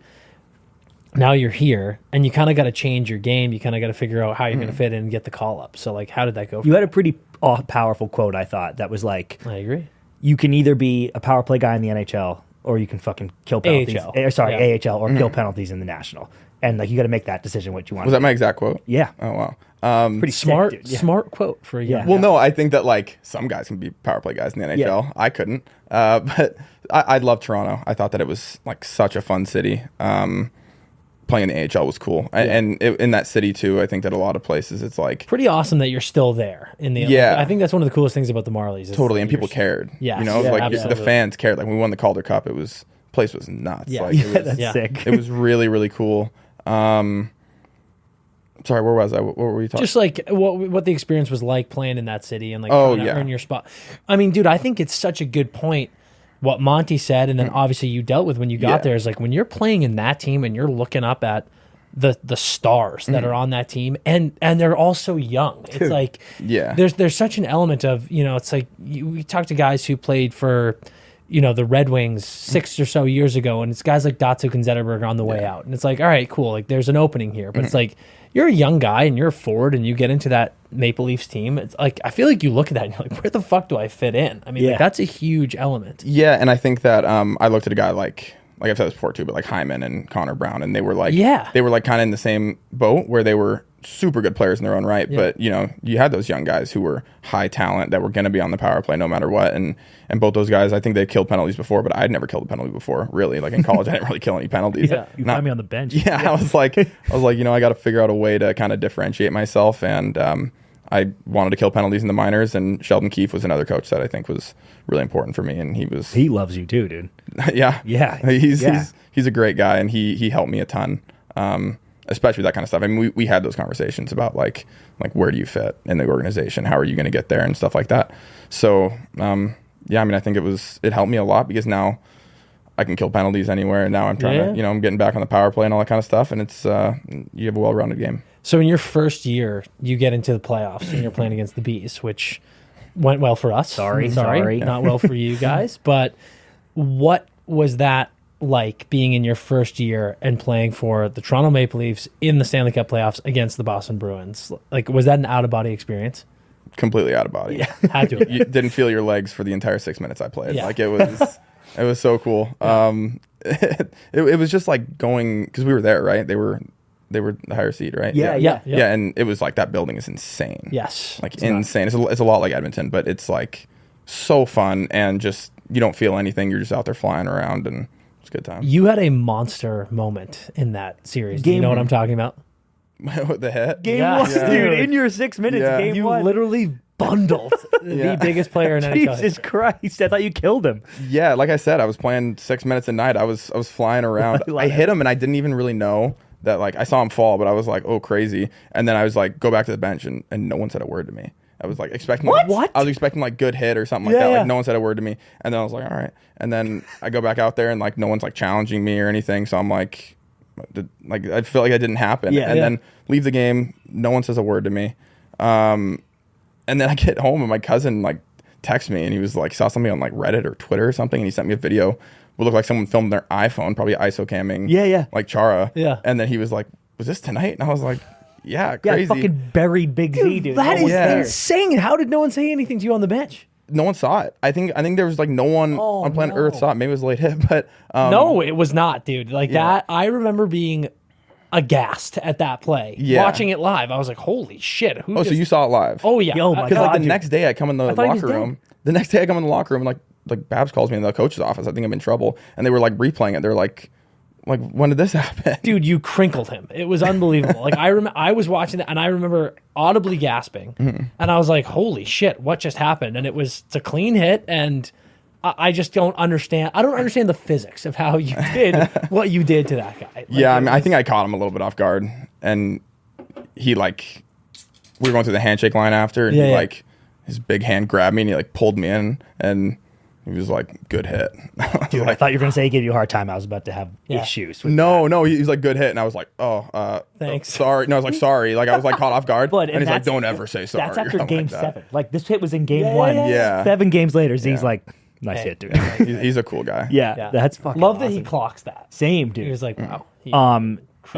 Now you're here, and you kind of got to change your game. You kind of got to figure out how you're going to fit in and get the call up. So, like, how did that go? You had a pretty powerful quote, I thought, that was like, I agree. You can either be a power play guy in the NHL, or you can fucking kill penalties. AHL. AHL, or kill penalties in the National. And like you got to make that decision what you want. Was that my exact quote? Yeah. Oh wow. Pretty smart, sick, dude. smart quote for you. Well, no, I think that like some guys can be power play guys in the NHL. Yeah. I couldn't, but I love Toronto. I thought that it was like such a fun city. playing the AHL was cool. And in that city too, I think that a lot of places it's like pretty awesome that you're still there in the. Yeah. I think that's one of the coolest things about the Marlies. Totally, and people cared. Yes. You know, Yeah, like absolutely. the fans cared. Like when we won the Calder Cup, place was nuts. Yeah. Like, Yeah, it was, That's Yeah. sick. it was really, really cool. Sorry, where was I? What were you talking? Just like what the experience was like playing in that city and like Oh, trying to yeah. earn your spot. I mean, dude, I think it's such a good point what Monty said, and then obviously you dealt with when you got Yeah. there is like when you're playing in that team and you're looking up at the stars that are on that team and they're all so young. It's like Yeah. there's such an element of, you know, it's like we talk to guys who played for, you know, the Red Wings 6 or so years ago, and it's guys like Datsuk and Zetterberg on the way out. And it's like, all right, cool, like there's an opening here. But it's like you're a young guy and you're a forward and you get into that Maple Leafs team. It's like I feel like you look at that and you're like, where the fuck do I fit in? I mean, Yeah. like, that's a huge element. Yeah, and I think that I looked at a guy like I've said this before too, but like Hyman and Connor Brown, and they were like kind of in the same boat where they were super good players in their own right, but you know, you had those young guys who were high talent that were going to be on the power play no matter what, and both those guys, I think they killed penalties before, but I'd never killed a penalty before, really. Like in college, I didn't really kill any penalties. Yeah. You find me on the bench. Yeah, I was like, you know, I got to figure out a way to kind of differentiate myself, and I wanted to kill penalties in the minors, and Sheldon Keefe was another coach that I think was really important for me, and He loves you too, dude. yeah, Yeah. he's a great guy, and he helped me a ton, especially that kind of stuff. I mean, we had those conversations about like where do you fit in the organization, how are you going to get there, and stuff like that. So yeah, I mean, I think it helped me a lot because now I can kill penalties anywhere, and now I'm trying to, you know, I'm getting back on the power play and all that kind of stuff, and it's you have a well-rounded game. So in your first year, you get into the playoffs and you're playing against the Bees, which went well for us. Sorry. Not well for you guys. But what was that like being in your first year and playing for the Toronto Maple Leafs in the Stanley Cup playoffs against the Boston Bruins? Like, was that an out-of-body experience? Completely out of body. Yeah, had to. You didn't feel your legs for the entire 6 minutes I played. Yeah. Like it was so cool. It was just like going, because we were there, right? They were the higher seed, right? Yeah. And it was like that building is insane. Yes. Like insane. It's a lot like Edmonton, but it's like so fun, and just you don't feel anything. You're just out there flying around, and it's a good time. You had a monster moment in that series. Do you know what I'm talking about? The hit? Game Yes. one, Yeah. dude. In your 6 minutes, Yeah. game You one. literally bundled the biggest player in NHL. Jesus Christ! I thought you killed him. Yeah, like I said, I was playing 6 minutes a night. I was flying around. I hit him, and I didn't even really know that. Like I saw him fall, but I was like, oh, crazy. And then I was like, go back to the bench, and no one said a word to me. I was like expecting What? I was expecting like good hit or something like that. Like no one said a word to me, and then I was like, all right. And then I go back out there, and like no one's like challenging me or anything. So I'm like I feel like that didn't happen. And then leave the game. No one says a word to me. And then I get home, and my cousin like texts me, and he was like saw something on like Reddit or Twitter or something, and he sent me a video. Would look like someone filmed their iPhone, probably ISO camming. Yeah. Like Chara. Yeah. And then he was like, "Was this tonight?" And I was like, "Yeah, Yeah, crazy." fucking buried Big Z, dude. That No is one's there. insane. How did no one say anything to you on the bench? No one saw it. I think there was like no one on planet Earth saw it. Maybe it was a late hit, but No, it was not, dude. Like that, I remember being aghast at that play. Yeah. Watching it live, I was like, "Holy shit!" Who Oh, so you saw it live? Oh yeah. Oh, my Because like God, the dude. next day I come in the thought he was locker dead. room. The next day I come in the locker room, and like Babs calls me in the coach's office. I think I'm in trouble, and they were like replaying it. They're like, when did this happen? Dude, you crinkled him. It was unbelievable. Like I was watching that, and I remember audibly gasping, and I was like, "Holy shit! What just happened?" And it's a clean hit, and I just don't understand. I don't understand the physics of how you did what you did to that guy. Like, Yeah, I mean, I think I caught him a little bit off guard, and he like, we were going through the handshake line after, and he like, his big hand grabbed me, and he like pulled me in, and he was like, "Good hit." Dude, I thought you were gonna say he gave you a hard time. I was about to have issues. With No, he's like, "Good hit," and I was like, "Oh, Thanks. sorry." No, I was like, "Sorry." Like I was like caught off guard, But and he's like, that's- "Don't ever say sorry." That's after or something game like that. 7. Like this hit was in game 1. Yeah. 7 games later, Z's like, nice hit, dude. He's a cool guy. Yeah, that's fucking love that he awesome. clocks that. Same, He dude. was like, "Wow."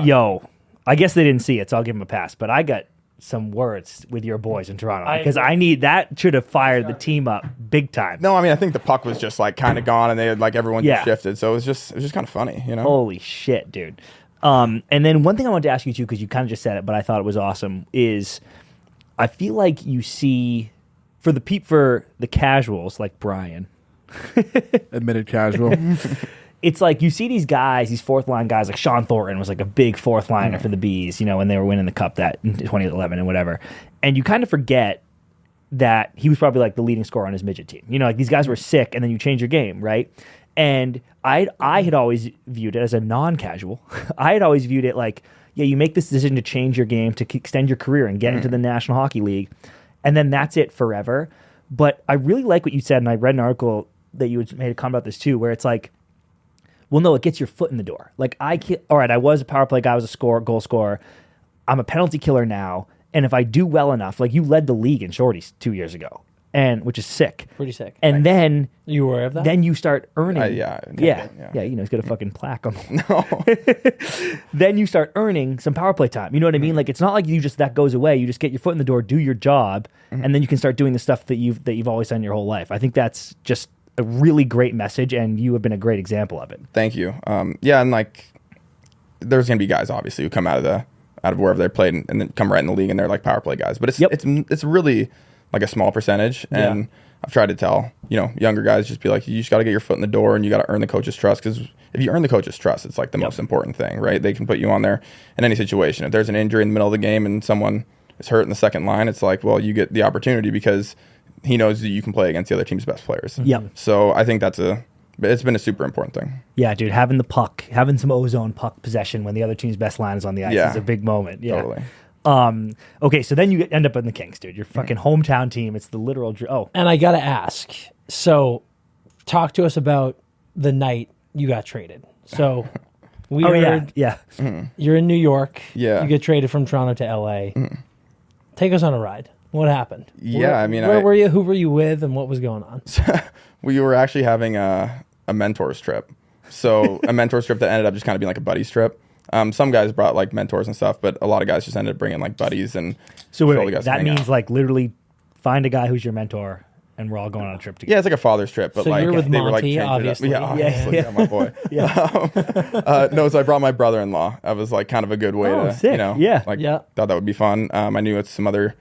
Yo, I guess they didn't see it, so I'll give him a pass. But I got some words with your boys in Toronto because I need that should have fired the team up big time. No, I mean, I think the puck was just like kind of gone, and they had like everyone just Yeah. shifted, so it was just kind of funny, you know. Holy shit, dude. And then one thing I wanted to ask you too, because you kind of just said it, but I thought it was awesome, is I feel like you see for the casuals like Brian, Admitted casual. it's like you see these guys, these fourth line guys, like Sean Thornton was like a big fourth liner for the Bees, when they were winning the cup that in 2011 and whatever. And you kind of forget that he was probably like the leading scorer on his midget team. Like these guys were sick, and then you change your game, right? And I had always viewed it as a non-casual. I had always viewed it like, yeah, you make this decision to change your game to extend your career and get into the National Hockey League, and then that's it forever. But I really like what you said, and I read an article that you had made a comment about this too, where it's like, well, no, it gets your foot in the door. Like, all right, I was a power play guy, I was a goal scorer. I'm a penalty killer now, and if I do well enough, like you led the league in shorties 2 years ago, which is sick. Pretty sick. And then you were aware of that? Then you start earning. Yeah. He's got a fucking plaque on the wall. Then you start earning some power play time. You know what I mean? Like, it's not like that goes away. You just get your foot in the door, do your job, and then you can start doing the stuff that you've always done your whole life. I think that's just a really great message, and you have been a great example of it. Thank you. And like, there's gonna be guys obviously who come out of wherever they played and then come right in the league and they're like power play guys, but it's really like a small percentage. And I've tried to tell younger guys, just be like, you just got to get your foot in the door and you got to earn the coach's trust, because if you earn the coach's trust, it's like the most important thing, right? They can put you on there in any situation. If there's an injury in the middle of the game and someone is hurt in the second line, it's like, well, you get the opportunity because he knows that you can play against the other team's best players. So I think it's been a super important thing. Yeah, dude, having the puck, having some ozone puck possession when the other team's best line is on the ice is a big moment. Yeah. Totally. Okay, so then you end up in the Kings, dude. Your fucking hometown team. It's the literal. And I gotta ask. So, talk to us about the night you got traded. So, we heard. You're in New York. Yeah. You get traded from Toronto to LA. Take us on a ride. What happened? Where were you? Who were you with? And what was going on? We were actually having a mentors trip. So a mentors trip that ended up just kind of being like a buddies trip. Some guys brought like mentors and stuff, but a lot of guys just ended up bringing like buddies. And so wait, that means like literally find a guy who's your mentor, and we're all going on a trip together. Yeah, it's like a father's trip, but so like you're with they Monty, were like obviously. Yeah, my boy. No, so I brought my brother-in-law. That was like kind of a good way to, sick. Thought that would be fun. I knew it's some other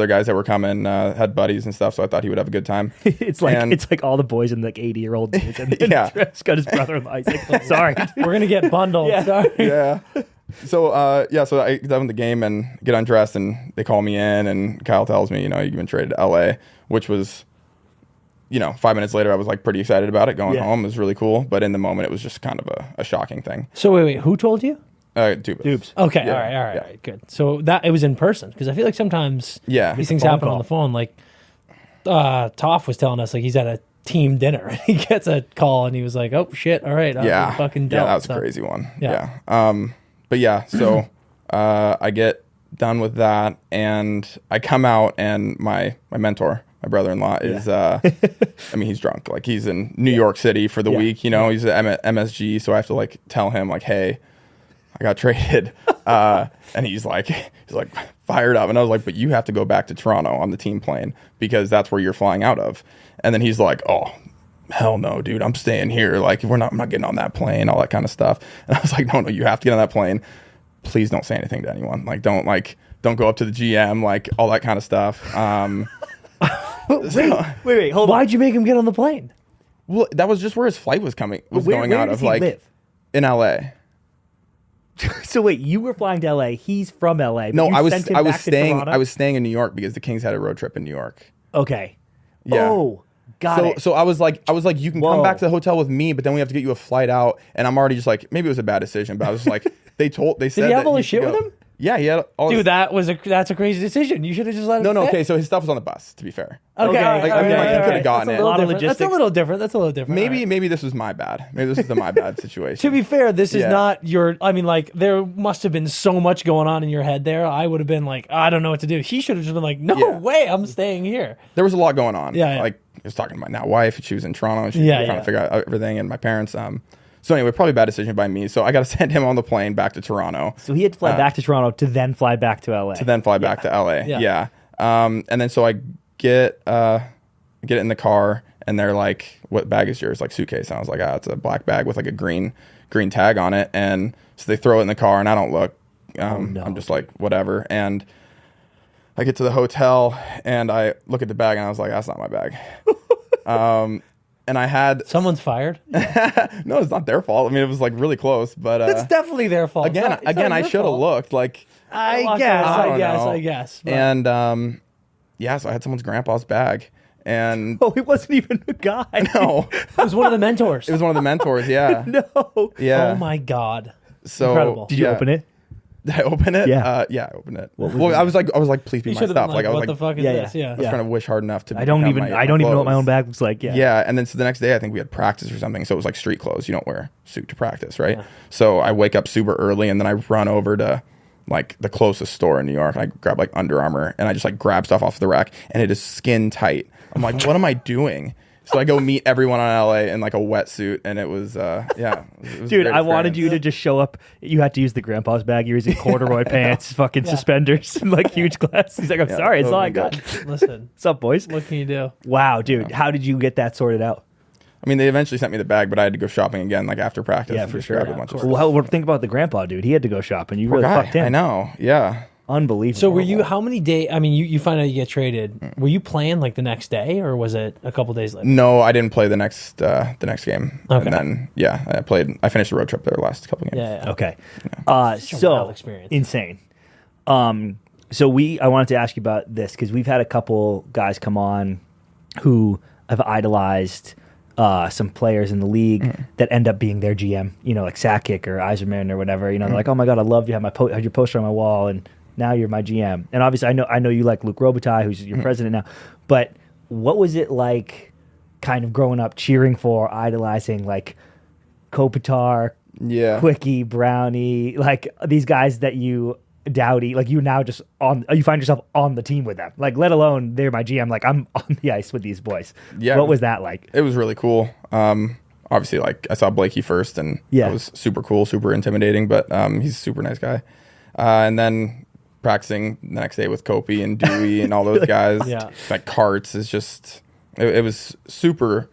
guys that were coming had buddies and stuff, so I thought he would have a good time. It's like all the boys and like 80-year-old dudes, and Trev's got his brother-in-law. He's like, sorry, we're gonna get bundled. Sorry. Yeah. So I get in the game and get undressed, and they call me in, and Kyle tells me, you've been traded to LA, which was, 5 minutes later, I was like pretty excited about it. Going home, it was really cool, but in the moment, it was just kind of a shocking thing. So wait, who told you? Dubas. Okay, all right, good. So that it was in person, because I feel like sometimes these things happen on the phone. Like Toff was telling us, like he's at a team dinner and he gets a call and he was like, "Oh shit, all right, fucking dealt." Yeah, that was a crazy one. So I get done with that, and I come out, and my mentor, my brother-in-law, is he's drunk. Like, he's in New York City for the week. He's at MSG, so I have to like tell him like, "Hey, I got traded," and he's like fired up, and I was like, "But you have to go back to Toronto on the team plane because that's where you're flying out of." And then he's like, "Oh, hell no, dude, I'm staying here. Like, I'm not getting on that plane," all that kind of stuff. And I was like, "No, you have to get on that plane. Please don't say anything to anyone. Like, don't go up to the GM, like all that kind of stuff." Wait, hold on. Why'd you make him get on the plane? Well, that was just where his flight was going out of, like live? In LA. So wait, you were flying to LA. He's from LA. No, I was staying in New York because the Kings had a road trip in New York. Okay. Yeah. Oh, got it. So I was like, you can come back to the hotel with me, but then we have to get you a flight out. And I'm already just like, maybe it was a bad decision, but I was just like, they said. Did he have all his shit with him? Yeah, he had all. Dude, that's a crazy decision. You should have just let him. No, fit. Okay. So his stuff was on the bus. To be fair. Okay. He could have gotten it. That's a little different. Maybe this was my bad. Maybe this is my bad situation. To be fair, this is not your. I mean, like, there must have been so much going on in your head there. I would have been like, I don't know what to do. He should have just been like, no way, I'm staying here. There was a lot going on. Yeah. Like, I was talking to my now wife. She was in Toronto. And she was trying to figure out everything, and my parents. So anyway, probably a bad decision by me. So I got to send him on the plane back to Toronto. So he had to fly back to Toronto to then fly back to LA. Back to LA. Yeah. And then so I get in the car, and they're like, "What bag is yours?" Like, suitcase. And I was like, "It's a black bag with like a green tag on it." And so they throw it in the car, and I don't look. I'm just like, whatever. And I get to the hotel, and I look at the bag, and I was like, "That's not my bag." and I had Someone's fired. no, it's not their fault. I mean, it was like really close, but It's definitely their fault. again, It's not I your should have fault. looked like, I don't guess. But and yeah, so I had someone's grandpa's bag, and Oh, he wasn't even a guy. no, it was one of the mentors. it was one of the mentors. Yeah, No. yeah. Oh my god. So Incredible. Did you yeah. open it? Did I open it? Yeah. Yeah, I opened it. Well, I was like, please be You my should have stuff. been Like, I was what like, the fuck is Yeah, this? yeah. Yeah. I was trying to wish hard enough to. I don't become even my know what my clothes. own bag looks like. Yeah. Yeah, and then so the next day I think we had practice or something, so it was like street clothes. You don't wear a suit to practice, right? So I wake up super early and then I run over to like the closest store in New York and I grab like Under Armour and I just like grab stuff off the rack and it is skin tight. I'm like, what am I doing? So I go meet everyone on LA in like a wetsuit and it was yeah. It was a Dude, great I wanted experience. you to just show up. You had to use the grandpa's bag. You're using corduroy pants, fucking suspenders, and like huge glasses. He's like, I'm sorry, it's all I got. totally Listen, What's up, boys? what can you do? Wow, dude. How did you get that sorted out? I mean, they eventually sent me the bag, but I had to go shopping again like after practice. Yeah, and for just sure. grab a Yeah, bunch of of course. stuff. Well, think about the grandpa, dude. He had to go shopping. You Poor really guy. fucked him. I know. Yeah. Unbelievable. So were you? How many days? I mean, you find out you get traded. Were you playing like the next day, or was it a couple days later? No, I didn't play the next game. Okay. And then I finished the road trip there last couple games. Yeah. Okay. Such a wild So experience. insane. So I wanted to ask you about this because we've had a couple guys come on who have idolized some players in the league that end up being their GM. You know, like Sakic or Eiserman or whatever. You know, they're like, oh my god, I love you. I had your poster on my wall, and now you're my GM. And obviously, I know you like Luke Robitaille, who's your president now. But what was it like, kind of growing up, cheering for, idolizing like Kopitar, Yeah. Quickie, Brownie, like these guys that you Dowdy, like you now just you find yourself on the team with them, like let alone they're my GM, like I'm on the ice with these boys. Yeah. What was that like? It was really cool. Obviously, like I saw Blakey first, and Yeah. that was super cool, super intimidating. But he's a super nice guy. And then practicing the next day with Kopi and Dewey and all those guys, Yeah. like Carts is just it was super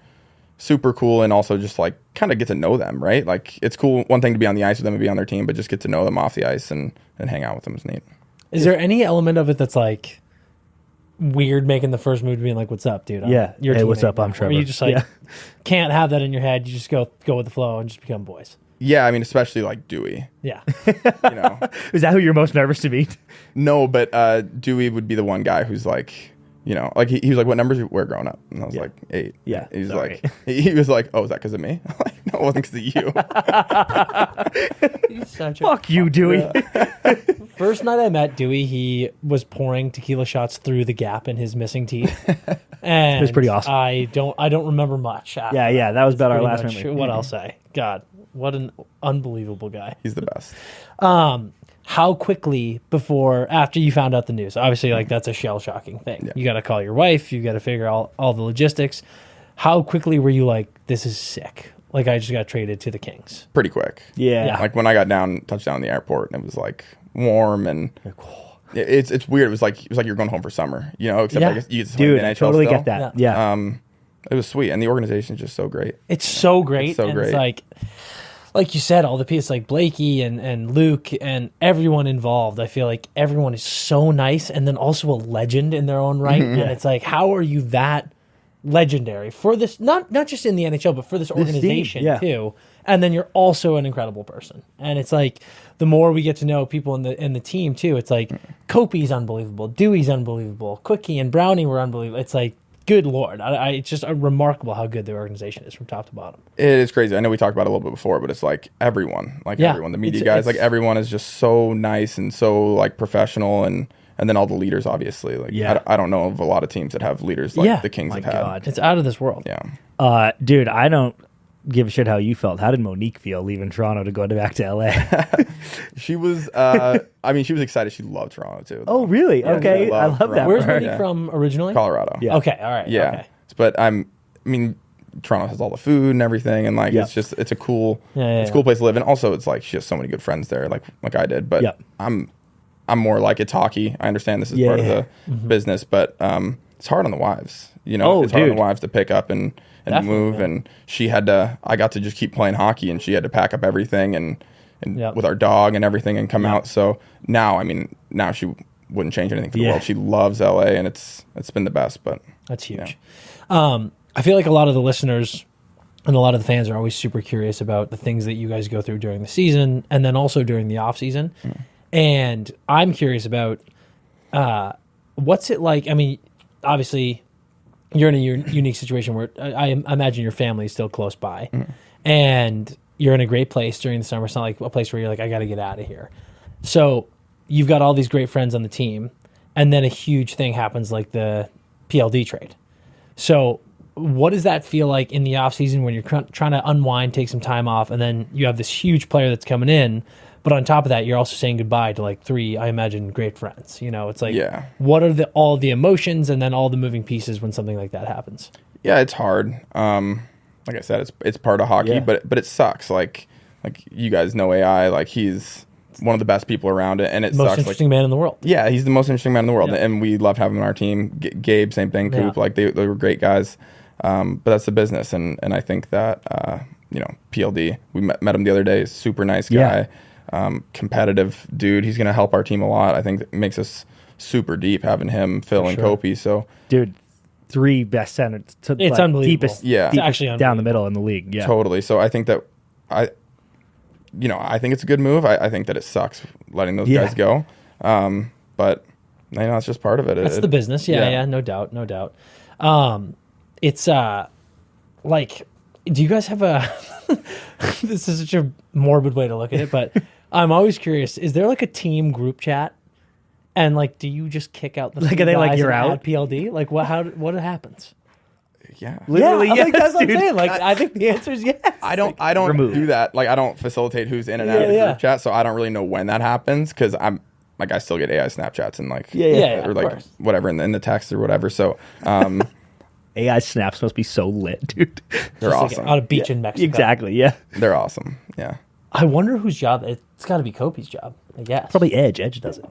cool, and also just like kind of get to know them, right? Like it's cool. One thing to be on the ice with them and be on their team, but just get to know them off the ice and hang out with them is neat. Is there any element of it that's like weird, making the first move, being like, "What's up, dude? Yeah. your Hey, what's teammate up? I'm now." Or Trevor. you just like Yeah. can't have that in your head. You just go with the flow and just become boys. Yeah, I mean, especially like Dewey. Yeah. You know, Is that who you're most nervous to meet? no, but Dewey would be the one guy who's like, you know, like he was like, "What numbers you wear growing up?" And I was like, 8. Yeah, He's sorry. like, he was like, "Oh, is that because of me?" I'm like, no, it wasn't because of you. He's such a Fuck you, Dewey. First night I met Dewey, he was pouring tequila shots through the gap in his missing teeth. And It was pretty awesome. I don't remember much. after Yeah, that was about our pretty last much memory. what I'll say. God, what an unbelievable guy. He's the best. How quickly after you found out the news? Obviously, like that's a shell shocking thing. Yeah. You got to call your wife. You got to figure out all the logistics. How quickly were you like, this is sick? Like I just got traded to the Kings. Pretty quick. Yeah. Like when I got touched down in the airport, and it was like warm and it's weird. It was like you're going home for summer, you know. Except Yeah. I guess you get to play in Dude, the I NHL totally still. get that. Yeah. It was sweet, and the organization is just so great. It's so great. It's so and great. It's like you said, all the pieces like Blakey and Luke and everyone involved. I feel like everyone is so nice and then also a legend in their own right. And it's like, how are you that legendary for this? Not just in the NHL, but for this organization yeah. too. And then you're also an incredible person. And it's like the more we get to know people in the team too, it's like Kopi's unbelievable, Dewey's unbelievable, Quickie and Brownie were unbelievable. It's like, good Lord. It's just remarkable how good the organization is from top to bottom. It is crazy. I know we talked about it a little bit before, but it's like everyone, Yeah. the media It's- guys, like everyone is just so nice and so like professional, and then all the leaders, obviously. Like Yeah. I don't know of a lot of teams that have leaders like the Kings My have had. God. It's out of this world. Yeah. Dude, I don't give a shit how you felt. How did Monique feel leaving Toronto to go back to LA? She was she was excited. She loved Toronto too. Oh, really? Yeah, Okay. she I loved love that. Toronto. Where's for her. Monique Yeah. from originally? Colorado. Yeah. Okay, all right. Yeah. Okay. But Toronto has all the food and everything, and like Yeah. it's a cool Yeah, it's a cool place to live, and also it's like she has so many good friends there, like I did. But Yeah. I'm more like it's hockey. I understand this is Yeah. part of the business, but it's hard on the wives. You know, Oh, it's hard on dude. the wives to pick up and Definitely, move, man. and I got to just keep playing hockey, and she had to pack up everything and Yep. with our dog and everything and come out. So now she wouldn't change anything for the Yeah. world. She loves LA, and it's been the best. But That's huge. I feel like a lot of the listeners and a lot of the fans are always super curious about the things that you guys go through during the season and then also during the off season. And I'm curious about what's it like? I mean, obviously you're in a unique situation where I imagine your family is still close by and you're in a great place during the summer. It's not like a place where you're like, I got to get out of here. So you've got all these great friends on the team and then a huge thing happens like the PLD trade. So what does that feel like in the off season when you're trying to unwind, take some time off, and then you have this huge player that's coming in, but on top of that, you're also saying goodbye to like 3, I imagine, great friends. You know, it's like, what are all the emotions and then all the moving pieces when something like that happens? Yeah, it's hard. Like I said, it's part of hockey, but it sucks. Like you guys know AI, like he's one of the best people around it, and it Most sucks. interesting man in the world. Yeah, he's the most interesting man in the world, and we love having him on our team. Gabe, same thing. Coop, like they were great guys. But that's the business, and I think that PLD, we met him the other day. Super nice guy, competitive dude. He's going to help our team a lot. I think it makes us super deep having him, Phil, and Kopi. So, dude, 3 best centers. It's unbelievable. Deepest, It's actually down the middle in the league. Yeah, totally. So I think that I think it's a good move. I think that it sucks letting those guys go, but it's just part of it. That's the business. Yeah, no doubt. It's like, do you guys have a this is such a morbid way to look at it, but I'm always curious, is there like a team group chat and like do you just kick out the like, three are they like guys you're and out add PLD? Like what happens? Yeah, literally. Yeah, I think that's what I'm dude. saying. Like I think the answer is yes. I don't do that. Like I don't facilitate who's in and out of the group chat, so I don't really know when that happens because I'm like I still get AI Snapchats and like or like whatever in the text or whatever. So AI snaps must be so lit, dude. They're awesome. Like on a beach in Mexico. Exactly. Yeah, they're awesome. Yeah. I wonder whose job it's got to be Kopi's job. I guess probably Edge. Edge does it.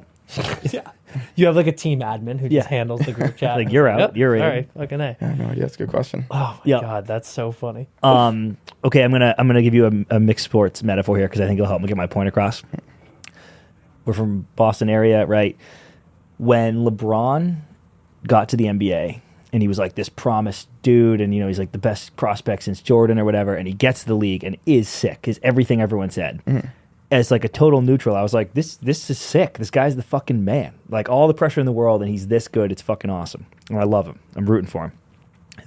Yeah, you have like a team admin who just handles the group chat. Like you're out, you're in. All right, fucking A. I have no idea. That's a good question. Oh my god, that's so funny. Okay, I'm gonna give you a mixed sports metaphor here because I think it'll help me get my point across. We're from Boston area, right? When LeBron got to the NBA and he was like this promised dude, and he's like the best prospect since Jordan or whatever, and he gets to the league and is sick, is everything everyone said. As like a total neutral, I was like, this is sick. This guy's the fucking man. Like all the pressure in the world, and he's this good. It's fucking awesome. And I love him. I'm rooting for him.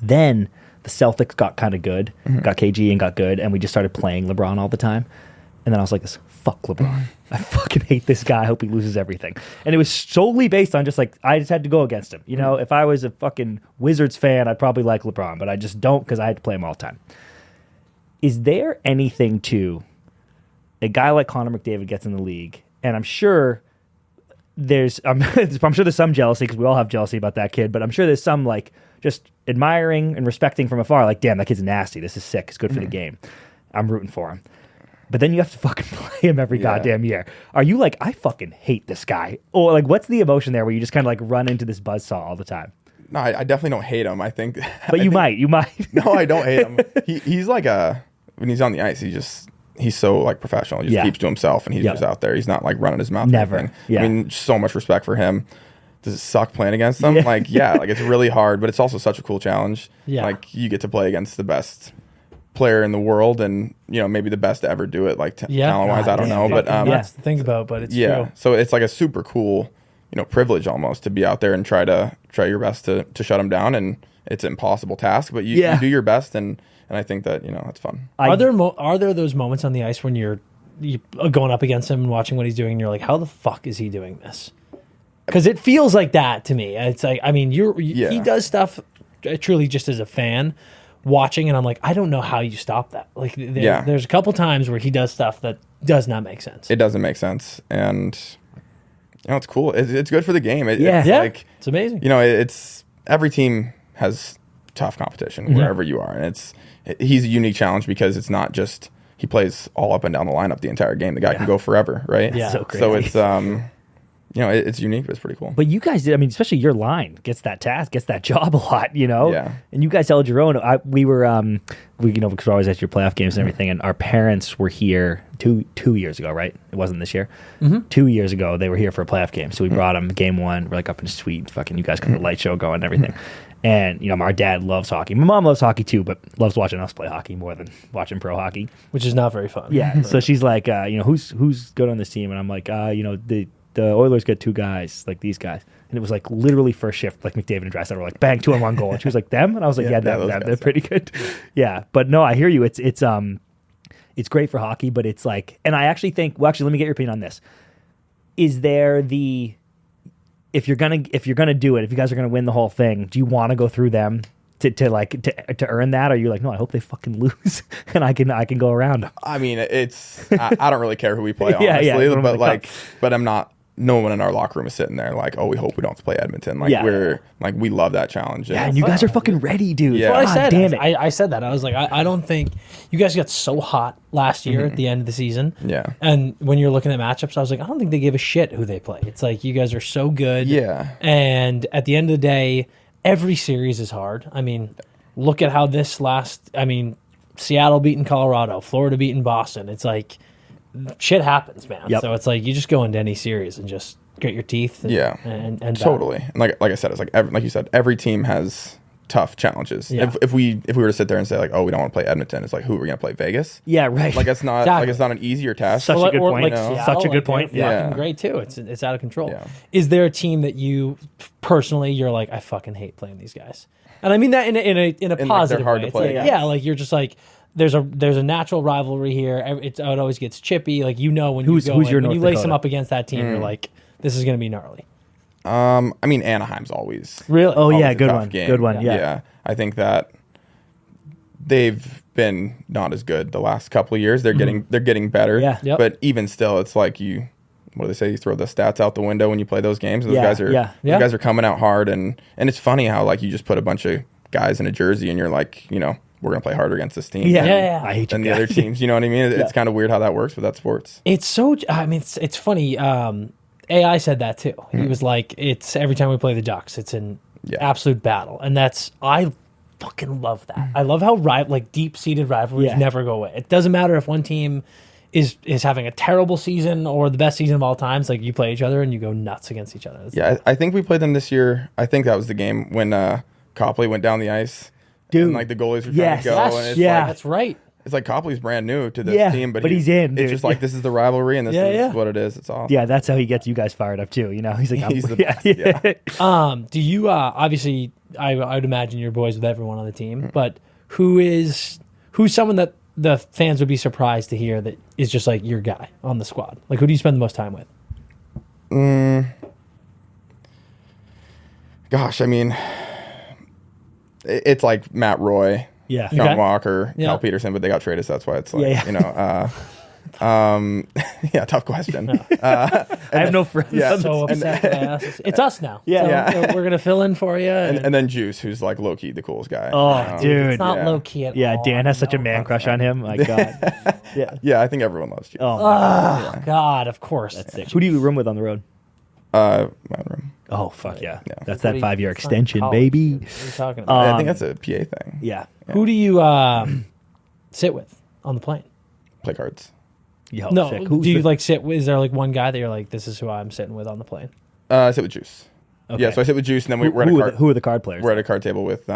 Then the Celtics got kind of good, got KG and got good, and we just started playing LeBron all the time. And then I was like, fuck LeBron. I fucking hate this guy. I hope he loses everything. And it was solely based on just like, I just had to go against him. If I was a fucking Wizards fan, I'd probably like LeBron, but I just don't because I had to play him all the time. Is there anything to a guy like Connor McDavid gets in the league, and I'm sure there's some jealousy because we all have jealousy about that kid, but I'm sure there's some like just admiring and respecting from afar, like, damn, that kid's nasty. This is sick. It's good for the game. I'm rooting for him. But then you have to fucking play him every goddamn year. Are you like, I fucking hate this guy? Or like, what's the emotion there where you just kind of like run into this buzzsaw all the time? No, I definitely don't hate him. I think, but you might. No, I don't hate him. He's like when he's on the ice, he's so like professional. He just keeps to himself, and he's just out there. He's not like running his mouth. Never. Yeah. I mean, so much respect for him. Does it suck playing against them? Like, like it's really hard, but it's also such a cool challenge. Yeah. Like you get to play against the best player in the world, and maybe the best to ever do it. Like talent wise, I don't know, but that's to think about. But it's true. So it's like a super cool, privilege almost to be out there and try your best to shut him down, and it's an impossible task, but you do your best, and I think that it's fun. Are there those moments on the ice when you're going up against him and watching what he's doing, and you're like, how the fuck is he doing this? Because it feels like that to me. It's like, I mean, he does stuff truly just as a fan watching, and I'm like, I don't know how you stop that. Like, there's a couple times where he does stuff that does not make sense. It doesn't make sense, and it's cool. It's good for the game. It's like, it's amazing. It's every team has tough competition wherever you are, and he's a unique challenge because it's not just he plays all up and down the lineup the entire game. The guy can go forever, right? Yeah, so it's it's unique, but it's pretty cool. But you guys did, I mean, especially your line gets that task, gets that job a lot, Yeah. And you guys held your own. We were, because we're always at your playoff games and everything, and our parents were here two years ago, right? It wasn't this year. 2 years ago, they were here for a playoff game. So we brought them game one. We're like up in the suite, fucking you guys got the light show going and everything. And our dad loves hockey. My mom loves hockey too, but loves watching us play hockey more than watching pro hockey. which is not very fun. Yeah. So she's like, who's good on this team? And I'm like, the Oilers get 2 guys like these guys. And it was like literally first shift, like McDavid and Drysdale were like bang 2-on-1 goal. And she was like, them? And I was like, yeah, those them. guys, They're pretty good. Yeah. But no, I hear you. It's great for hockey, but it's like, and I actually think, let me get your opinion on this. Is there if you're gonna do it, if you guys are gonna win the whole thing, do you want to go through them to earn that? Or are you like, no, I hope they fucking lose and I can go around them? I mean, I don't really care who we play, honestly, Yeah, but I'm not. No one in our locker room is sitting there like, oh, we hope we don't have to play Edmonton. Like we're like, we love that challenge. Yeah, and you guys are fucking ready, dude. Yeah. That's what I said. Damn it. I said that. I was like, I don't think you guys got so hot last year at the end of the season. Yeah. And when you're looking at matchups, I was like, I don't think they give a shit who they play. It's like you guys are so good. Yeah. And at the end of the day, every series is hard. I mean, look at how Seattle beating Colorado, Florida beating Boston. It's like shit happens, man. Yep. So it's like you just go into any series and just grit your teeth. And Totally. And like I said, it's like you said, every team has tough challenges. Yeah. If we were to sit there and say like, oh, we don't want to play Edmonton, it's like, who are we going to play? Vegas? Yeah, right. Like it's not Exactly. like it's not an easier task. Such a good point. Seattle, Such a good point. they're Yeah. fucking great too. It's out of control. Yeah. Is there a team that you personally you're like, I fucking hate playing these guys? And I mean that in a they're positive hard way. to It's play like, against. like you're just like there's a natural rivalry here. It always gets chippy. Like when Who's you your when you North lace them Dakota? up against that team, you're like, this is gonna be gnarly. I mean, Anaheim's always Really? Oh yeah, always a good tough one. game. Good one. Yeah. I think that they've been not as good the last couple of years. They're getting better. Yeah. Yep. But even still, it's like what do they say? You throw the stats out the window when you play those games. Those Yeah, guys are yeah. Yeah. those guys are coming out hard, and it's funny how like you just put a bunch of guys in a jersey and you're like, we're gonna play harder against this team. Yeah. Yeah. I hate you Than the guys. other teams. You know what I mean? It's kind of weird how that works, but that's sports. It's so. I mean, it's funny. AI said that too. He was like, "It's every time we play the Ducks, it's an absolute battle," and I fucking love that. I love how deep-seated rivalries never go away. It doesn't matter if one team is having a terrible season or the best season of all time. It's like you play each other and you go nuts against each other. It's I think we played them this year. I think that was the game when Copley went down the ice. Dude. And like the goalies were trying to go. Yes, And it's yeah. that's right. It's like Copley's brand new to this team, but he's in, dude. It's just like this is the rivalry, and this is what it is. It's all. Yeah, that's how he gets you guys fired up too. He's like, He's the best. Yeah. Do you obviously? I would imagine you're boys with everyone on the team, but who's someone that the fans would be surprised to hear that is just like your guy on the squad? Like, who do you spend the most time with? Gosh, I mean, it's like Matt Roy, Yeah. John Okay. Walker, Yeah. Cal Peterson, but they got traded, so that's why it's like Yeah. tough question. I have no friends. Yeah. So upset. with us. It's us now. Yeah. So, we're gonna fill in for you. And then Juice, who's like low key the coolest guy. Oh, dude. it's not yeah. low key at Yeah, all. Dan has such a man crush on him. My God. Yeah. Yeah, I think everyone loves Juice. Oh, Oh God, of course. that's sick. Who do you room with on the road? My room. Oh, fuck yeah. Yeah. That's What that are you- 5-year it's not extension, college, baby. dude. What are you talking about? I think that's a PA thing. Yeah. Who do you sit with on the plane? Play cards. Yo, No, sick. do you like sit? Is there like one guy that you're like, this is who I'm sitting with on the plane? I sit with Juice. Okay. Yeah, so I sit with Juice, and then we're at a who, card. who are the card players? We're at a card table with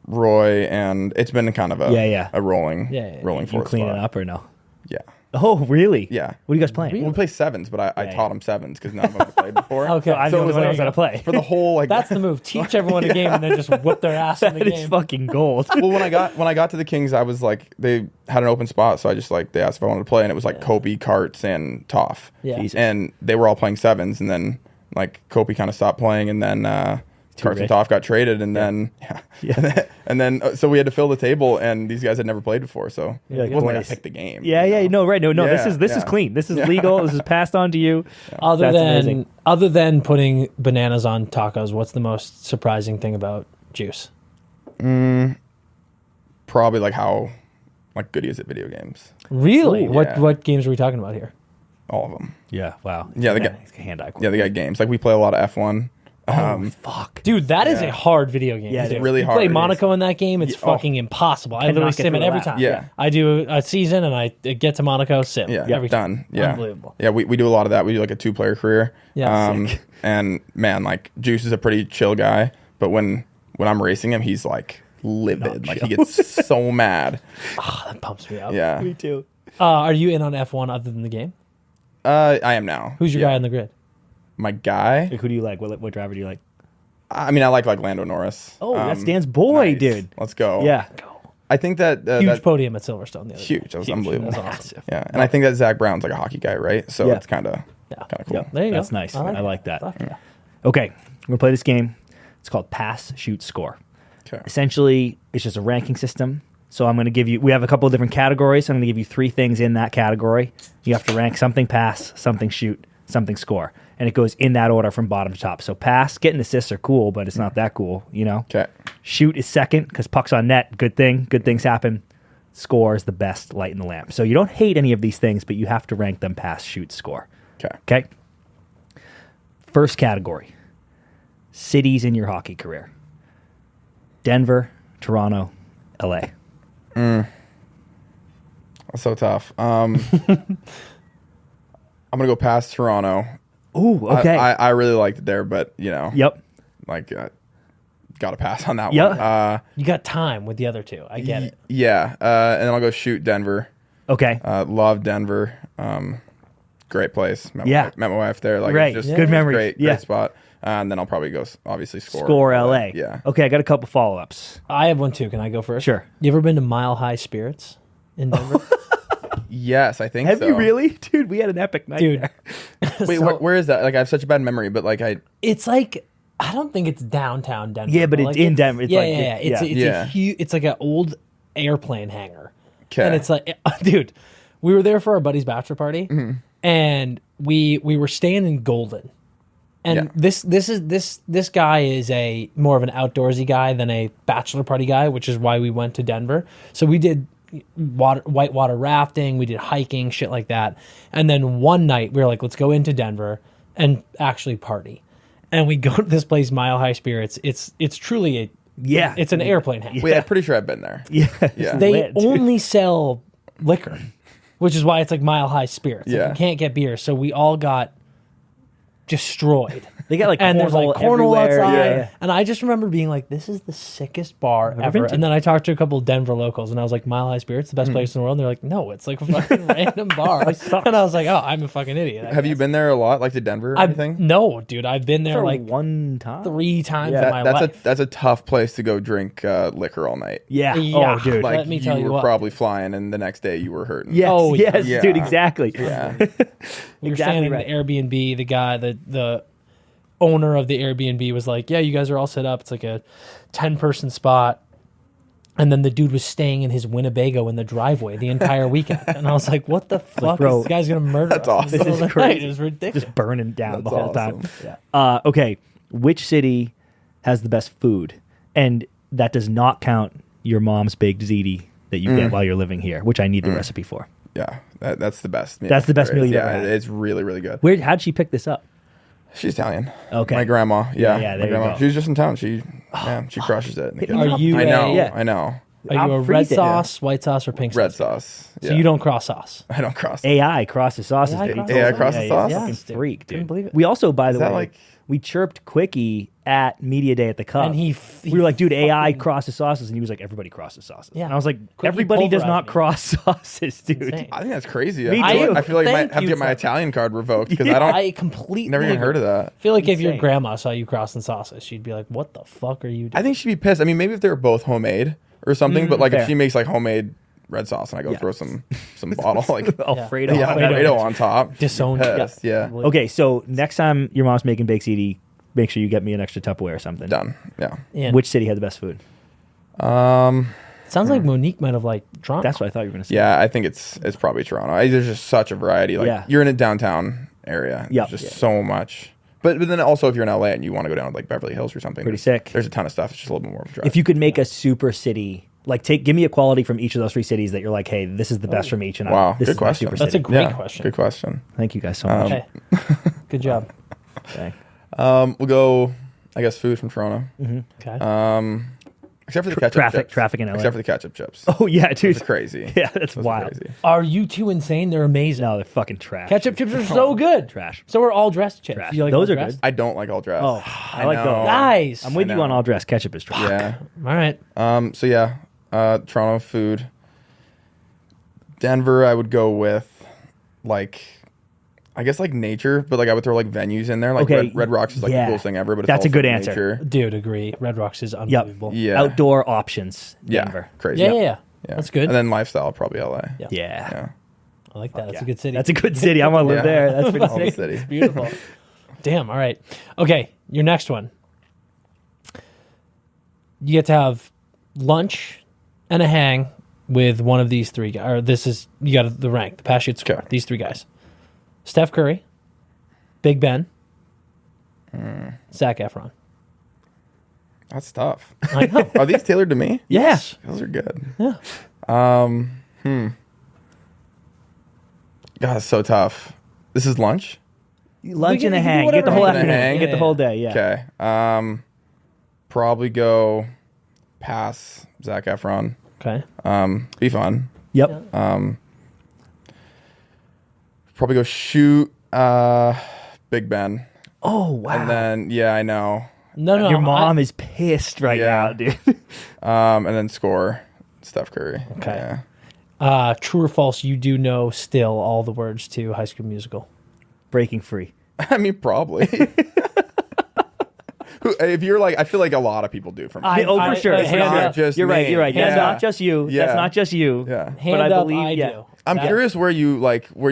Roy, and it's been kind of a rolling You fourth clean spot. it up or no? Yeah. Oh, really? Yeah. What are you guys playing? Really? We play sevens, but I Yeah, taught them sevens because none of them had played before. Okay. I'm the only one who's gonna play. for the whole like. That's the move. Teach everyone a game and then just whip their ass in the That is game. fucking gold. well, when I got to the Kings, I was like, they had an open spot, so I just like they asked if I wanted to play, and it was like Kobe, Karts, and Toff. Yeah. Jesus. And they were all playing sevens, and then like Kobe kind of stopped playing, and then Karts rich. and Toff got traded, and then and then so we had to fill the table, and these guys had never played before, so Yeah, it wasn't like I boys. picked the game. Yeah, you yeah, know? no, right, no, Yeah, this is yeah. clean. This is legal. This is passed on to you. Other That's amazing. than putting bananas on tacos, what's the most surprising thing about Juice? Probably like how like good he is at video games. Really? Ooh, what yeah. what games are we talking about here? All of them. Yeah, wow. Yeah, they Man, got- he's hand-eye Yeah, they got games. Like we play a lot of F1. fuck. Dude, that is a hard video game. Yeah, to it's do. really you hard. play It Monaco in that game, it's Yeah, oh. fucking impossible. I Cannot literally get sim it through a every lap. time. Yeah. I do a season and I get to Monaco, sim. Yeah, every time. done. Yeah, Unbelievable. Yeah, we do a lot of that. We do like a 2-player career. Yeah, and man, like Juice is a pretty chill guy, but when I'm racing him, he's like livid. Like he gets so mad. Oh, that pumps me up. Yeah. Me too. Are you in on F1 other than the game? I am now. Who's your guy on the grid? My guy? Like, who do you like? What driver do you like? I mean, I like Lando Norris. Oh, that's Dan's boy, nice. dude. Let's go. Yeah. I think that Huge podium at Silverstone the other day. huge. That was unbelievable. That's awesome. Yeah, and I think that Zach Brown's like a hockey guy, right? So Yeah. it's kind of cool. Yep. There you That's go. nice. I like that. Fuck yeah. Okay, we're gonna play this game. It's called Pass, Shoot, Score. Okay. Essentially, it's just a ranking system. So I'm going to give you. We have a couple of different categories. I'm going to give you 3 things in that category. You have to rank something pass, something shoot, something score, and it goes in that order from bottom to top. So pass, getting assists are cool, but it's not that cool, you know. Okay. Shoot is second because pucks on net. Good thing. Good things happen. Score is the best light in the lamp. So you don't hate any of these things, but you have to rank them pass, shoot, score. Okay. Okay. First category: cities in your hockey career. Denver, Toronto, LA. That's so tough. I'm gonna go past Toronto. Ooh, okay. I really liked it there, but you know, Yep. like got to pass on that Yeah. one. You got time with the other two. I get it. Yeah, and then I'll go shoot Denver. Okay. Love Denver. Great place. Met Yeah. my wife there. Like, Right. it's just Good memories. Great, Yeah. great spot. And then I'll probably go obviously score. Score LA. Yeah. Okay, I got a couple follow-ups. I have one too. Can I go first? Sure. You ever been to Mile High Spirits in Denver? Yes, I think Have so. you really? Dude, we had an epic night Dude. there. Wait, So- where is that? Like, I have such a bad memory, but like It's like, I don't think it's downtown Denver. Yeah, but it's like in Denver. It's yeah, like- yeah. It's Yeah. a huge. It's like an old airplane hangar, Okay. and it's like, dude, we were there for our buddy's bachelor party, and we were staying in Golden, and Yeah. this guy is a more of an outdoorsy guy than a bachelor party guy, which is why we went to Denver. So we did whitewater rafting, we did hiking, shit like that, and then one night we were like, let's go into Denver and actually party. And we go to this place, Mile High Spirits. It's truly it's an airplane hangar. Wait, I'm pretty sure I've been there. Yeah. Yeah. They lit, dude. only sell liquor, which is why it's like Mile High Spirits. Like, Yeah. you can't get beer, so we all got destroyed. They got like And there's like cornhole everywhere. outside, Yeah. and I just remember being like, "This is the sickest bar Never ever." been to. And then I talked to a couple of Denver locals, and I was like, "Mile High Spirits, the best place in the world." And they're like, "No, it's like a fucking random bar." sucks. And I was like, "Oh, I'm a fucking idiot." I Have you guess. been there a lot, like to Denver or anything? No, dude, I've been there For like one time. 3 times Yeah. in my That's life. that's a tough place to go drink liquor all night. Yeah. Yeah. Oh, dude. Like Let me tell you were what. probably flying, and the next day you were hurting. Yes. Oh, yes, yeah. dude. Exactly. Yeah. We were Exactly staying in right. an Airbnb. The guy, the owner of the Airbnb was like, "Yeah, you guys are all set up. It's like a 10-person spot." And then the dude was staying in his Winnebago in the driveway the entire weekend. And I was like, "What the fuck? bro, This guy's gonna murder that's us." in the awesome. middle of the This is crazy. night. It was ridiculous. Just burning down the That's whole time. awesome. Okay. Which city has the best food? And that does not count your mom's baked ziti that you get while you're living here, which I need the recipe for. Yeah, that's the best meal. That's the best meal you've yeah, ever had. it's really, really good. How'd she pick this up? She's Italian. Okay. My grandma. Yeah, Yeah, there my you grandma. go. She was just in town. She crushes it. in the kitchen. Are you I know. a- Yeah. I know. Are you I'll a red freeze it. sauce, white sauce, or pink Red sauce? sauce. So Yeah. you don't cross sauce. I don't cross. AI crosses sauces. AI dude. crosses AI sauce? crosses Yeah, sauce. he's a fucking Yes, dude. freak, Couldn't dude. believe it. We also, by the that way, like- we chirped Quickie at Media Day at the Cup. And he we were like, dude, AI fucking- crosses sauces. And he was like, everybody crosses sauces. Yeah. And I was like, Quickie everybody does not pulverized me. cross sauces, dude. Insane. I think that's crazy. Me I feel too. like, I feel like I might Thank have to you get my for- Italian card revoked because I don't. I completely never even heard of that. I feel like if your Insane. grandma saw you crossing sauces, she'd be like, "What the fuck are you doing?" I think she'd be pissed. I mean, maybe if they were both homemade or something, but like fair. if she makes like homemade red sauce and I go throw some bottle like Alfredo. yeah, Alfredo. Alfredo on top, Disowned. pissed. Yeah. Okay, so next time your mom's making baked ziti, make sure you get me an extra Tupperware or something. Done. Yeah. Yeah. Which city had the best food? Sounds like Monique might have like Toronto. That's what I thought you were going to say. Yeah, I think it's probably Toronto. There's just such a variety. Like Yeah. you're in a downtown area. Yep. There's just so much. But then also if you're in LA and you want to go down to like Beverly Hills or something, Pretty there's- sick. There's a ton of stuff. It's just a little bit more of a drive. If you could make a super city, like give me a quality from each of those 3 cities that you're like, hey, this is the best from each. And Wow, this good is my question. super That's a city. great question. Good question. Thank you guys so much. Hey, good job. Okay. We'll go. I guess food from Toronto. Okay. Except for the ketchup chips. Traffic in LA. Except for the ketchup chips. Oh yeah, dude. Those are crazy. Yeah, that's Those are wild. crazy. Are you too insane? They're amazing. No, they're fucking trash. Ketchup chips are so good. Trash. So are all dressed chips. Trash. You like Those all are dressed? good. I don't like all dressed. Oh, I like know. those. Guys. I'm with I you on know. all dress. Ketchup is trash. Yeah. All right. So yeah, Toronto food. Denver, I would go with, like, I guess like nature, but like I would throw like venues in there. Like Okay, Red Rocks is like yeah. the coolest thing ever. But it's That's a also good answer. nature. Dude, agree. Red Rocks is unbelievable. Yeah. Outdoor options. Yeah, Denver. crazy. Yeah. That's good. And then lifestyle, probably LA. Yeah. Yeah. I like that. That's Yeah. a good city. That's a good city. I want to live Yeah. there. That's pretty All the sick. city. Beautiful. Damn. All right. Okay. Your next one. You get to have lunch and a hang with one of these three guys. Or this is, you got the rank, the pass shoot score. Okay. These three guys: Steph Curry, Big Ben, Zac Efron. That's tough. I know. Are these tailored to me? Yes. Those are good. Yeah. God, it's so tough. This is lunch. Lunch can- and a you can do hang. You get the whatever whole you want. afternoon. Hang. You get the whole day. Yeah. Okay. Probably go pass Zac Efron. Okay. Be fun. Yep. Probably go shoot Big Ben. Oh wow. And then I know. No. Your mom is pissed right Yeah. now, dude. And then score Steph Curry. Okay. Yeah. True or false? You do know still all the words to High School Musical. Breaking free. I mean, probably. If you're like, I feel like a lot of people do from. For sure. It's hand not up. just You're right. me. You're right. That's Yeah. not just you. Yeah. That's not just you. Yeah. Hand I up, believe- I yeah. do. I'm That- curious where you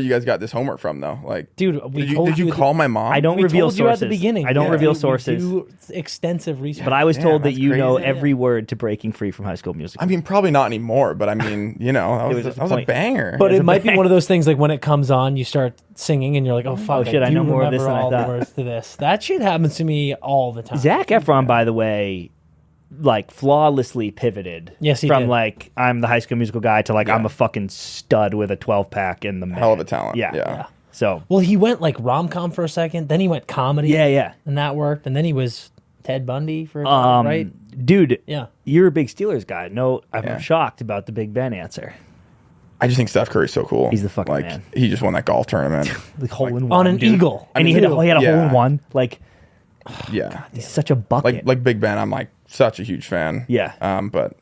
guys got this homework from though. Like, Dude, we told did you you call my mom? I don't We reveal told you at sources. the beginning. I don't Yeah. reveal We sources. do extensive research. But I was Damn, told that that's you know crazy. every word to Breaking Free from High School Musical. I mean, probably not anymore, but I mean, that was was, a that was a point. banger. But It's it a might be bang. one of those things like when it comes on, you start singing and you're like, oh, fuck, shit, I do know more of this remember than I all the thought. words to this. That shit happens to me all the time. Zac Efron, by the way, like flawlessly pivoted. Yes, he from did. like I'm the High School Musical guy to like I'm a fucking stud with a 12-pack in the Hell of a talent. Yeah. So Well, he went like rom-com for a second, then he went comedy. yeah. And that worked. And then he was Ted Bundy for a second, right? Dude, Yeah. you're a big Steelers guy. No, I'm Yeah. shocked about the Big Ben answer. I just think Steph Curry's so cool. He's the fucking like, man. He just won that golf tournament. The hole in On one an dude. eagle. and I he mean, had a hole yeah. in one. Like Yeah. he's such a bucket. Like Big Ben, I'm like such a huge fan. Yeah. But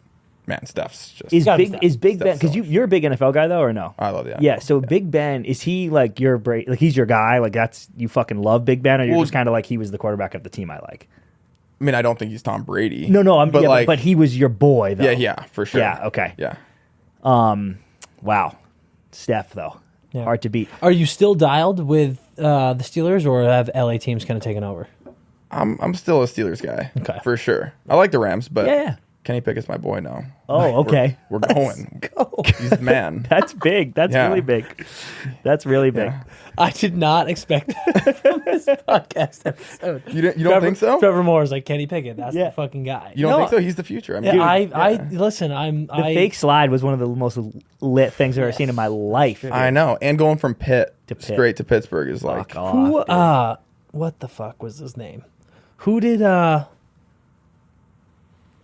man, Steph's just. is gotta be Big Steph. is Big Ben Steph's because so you're a big NFL guy though or no? I love that. Yeah, so Big Ben, is he like your like he's your guy? Like that's you fucking love Big Ben, or you're Well, just kind of like he was the quarterback of the team I like? I mean, I don't think he's Tom Brady. No, I'm but yeah, like, but he was your boy though. yeah, for sure. Yeah, okay. Yeah. Wow. Steph though. Yeah. Hard to beat. Are you still dialed with the Steelers or have LA teams kind of taken over? I'm still a Steelers guy. Okay. For sure. I like the Rams, but Yeah. Kenny Pickett's my boy now. Oh, okay. We're going. He's the man. That's big. That's Yeah. really big. That's really big. Yeah. I did not expect that from this podcast episode. You don't think so? Trevor Moore is like Kenny Pickett. That's Yeah. the fucking guy. You don't No, think so? He's the future. I mean, Yeah, dude, I listen. The fake slide was one of the most lit things I've ever seen in my life. I know. And going from Pitt To Pitt. straight to Pittsburgh is like. Fuck off, who. dude. What the fuck was his name? Who did?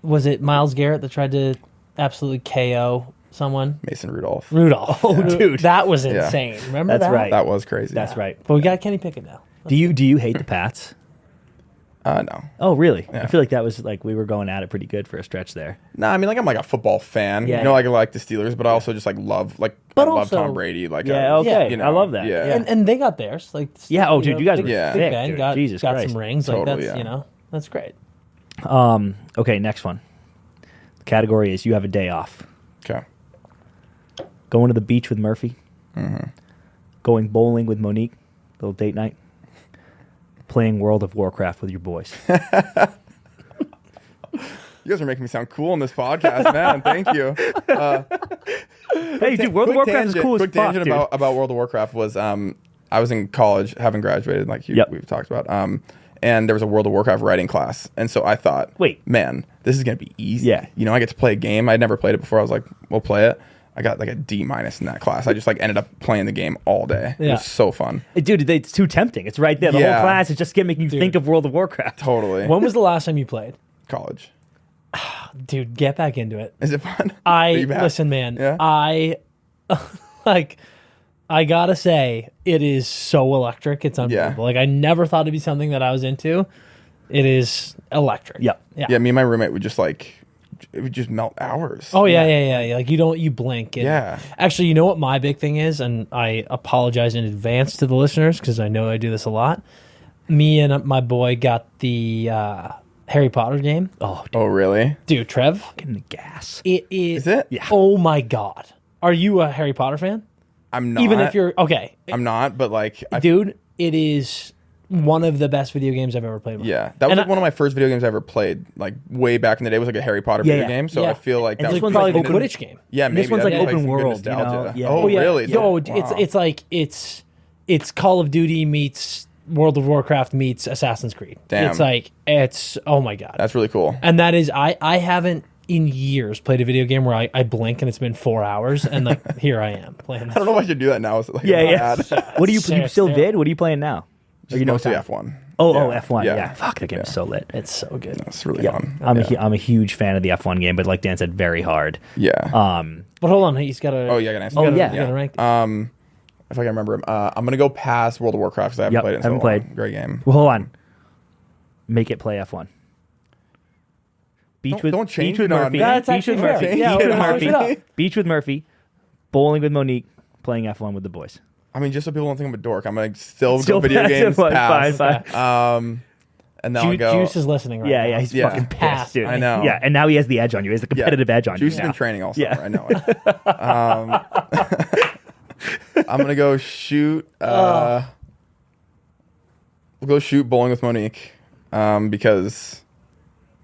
Was it Myles Garrett that tried to absolutely KO someone? Mason Rudolph. Rudolph. Oh, dude. that was insane. Remember That's that? right. That was crazy. That's right. But we got Kenny Pickett now. Do you hate the Pats? No. Oh, really? Yeah. I feel like that was like we were going at it pretty good for a stretch there. No, I mean, like I'm like a football fan. Yeah. You know, like I like the Steelers, but I also just like love But I love also- Tom Brady. Like, Yeah, I, okay. you know, I love that. Yeah. Yeah. And they got theirs. Like Yeah, oh, dude, you guys were Big, Yeah. Big sick, Ben dude. got Jesus got Christ. some rings. Like Totally, that's yeah. that's great. Okay, next one. The category is you have a day off. Okay. Going to the beach with Murphy. Mm-hmm. Going bowling with Monique. Little date night. Playing World of Warcraft with your boys. You guys are making me sound cool on this podcast, man. Thank you. Hey, dude, World of Warcraft is cool as quick fuck, tangent dude. about World of Warcraft was I was in college, haven't graduated, like Yep. we've talked about. And there was a World of Warcraft writing class, and so I thought, Wait. man, this is gonna be easy. Yeah. You know, I get to play a game. I'd never played it before. I was like, we'll play it. I got like a D- in that class. I just like ended up playing the game all day. It Yeah. was so fun. Dude, it's too tempting. It's right there. The Yeah. whole class is just making you think of World of Warcraft. Totally. When was the last time you played? College. Dude, get back into it. Is it fun? Are you back? Listen, man. Yeah? I like. I gotta say, it is so electric. It's unbelievable. Like I never thought it'd be something that I was into. It is electric. Yep. Yeah. Me and my roommate would just it would just melt hours. Oh yeah. Like you blink. And Yeah. Actually, you know what my big thing is, and I apologize in advance to the listeners because I know I do this a lot. Me and my boy got the Harry Potter game. Oh, dude, Oh, really? Dude, Trev, getting the gas. it is. Is it? Yeah. Oh my God, are you a Harry Potter fan? I'm not. Even if you're okay, I'm not, but like, dude, it is one of the best video games I've ever played. With. yeah, that was And like one of my first video games I ever played. Like way back in the day, was like a Harry Potter video yeah. game. So Yeah. I feel like And that this was one's like a open. Quidditch game. Yeah, maybe This one's like that'd be open some good world, you know? nostalgia. Yeah. Oh, yeah. really? Yo, Wow. it's Call of Duty meets World of Warcraft meets Assassin's Creed. Damn. It's oh my God. That's really cool. And that is I haven't in years played a video game where I blink and it's been 4 hours and like here I am playing this. I don't know if I should do that now. It's like Yeah. bad. What do you Serious, still terrible. vid? What are you playing now? Just mostly F1. Oh, Yeah. F1. Yeah. Yeah. Fuck, that game's so lit. It's so good. It's really Yeah. fun. I'm a huge fan of the F1 game, but like Dan said, very hard. Yeah. But hold on, he's got a Oh, yeah, I got to Oh, gotta- yeah. you gotta rank if I can remember him, I'm gonna go past World of Warcraft because I haven't Yep, played it. In haven't so long. played. Great game. Well, hold on. Make it play F1. Don't change Beach with it on Murphy. me. That's Beach actually with fair. Murphy. Yeah, Beach with we'll switch it Murphy. up. Beach with Murphy. Bowling with Monique. Playing F1 with the boys. I mean, just so people don't think I'm a dork, I'm gonna still Still go video pass games F1. past. Fine. And then I'll go. Juice is listening right Yeah, now. yeah, he's Yeah. fucking Pass. pissed, dude. I know. Yeah, and now he has the edge on you. He has the competitive edge on Juice you. has been training all Yeah. summer. I know it. I'm gonna go shoot. We'll go shoot bowling with Monique because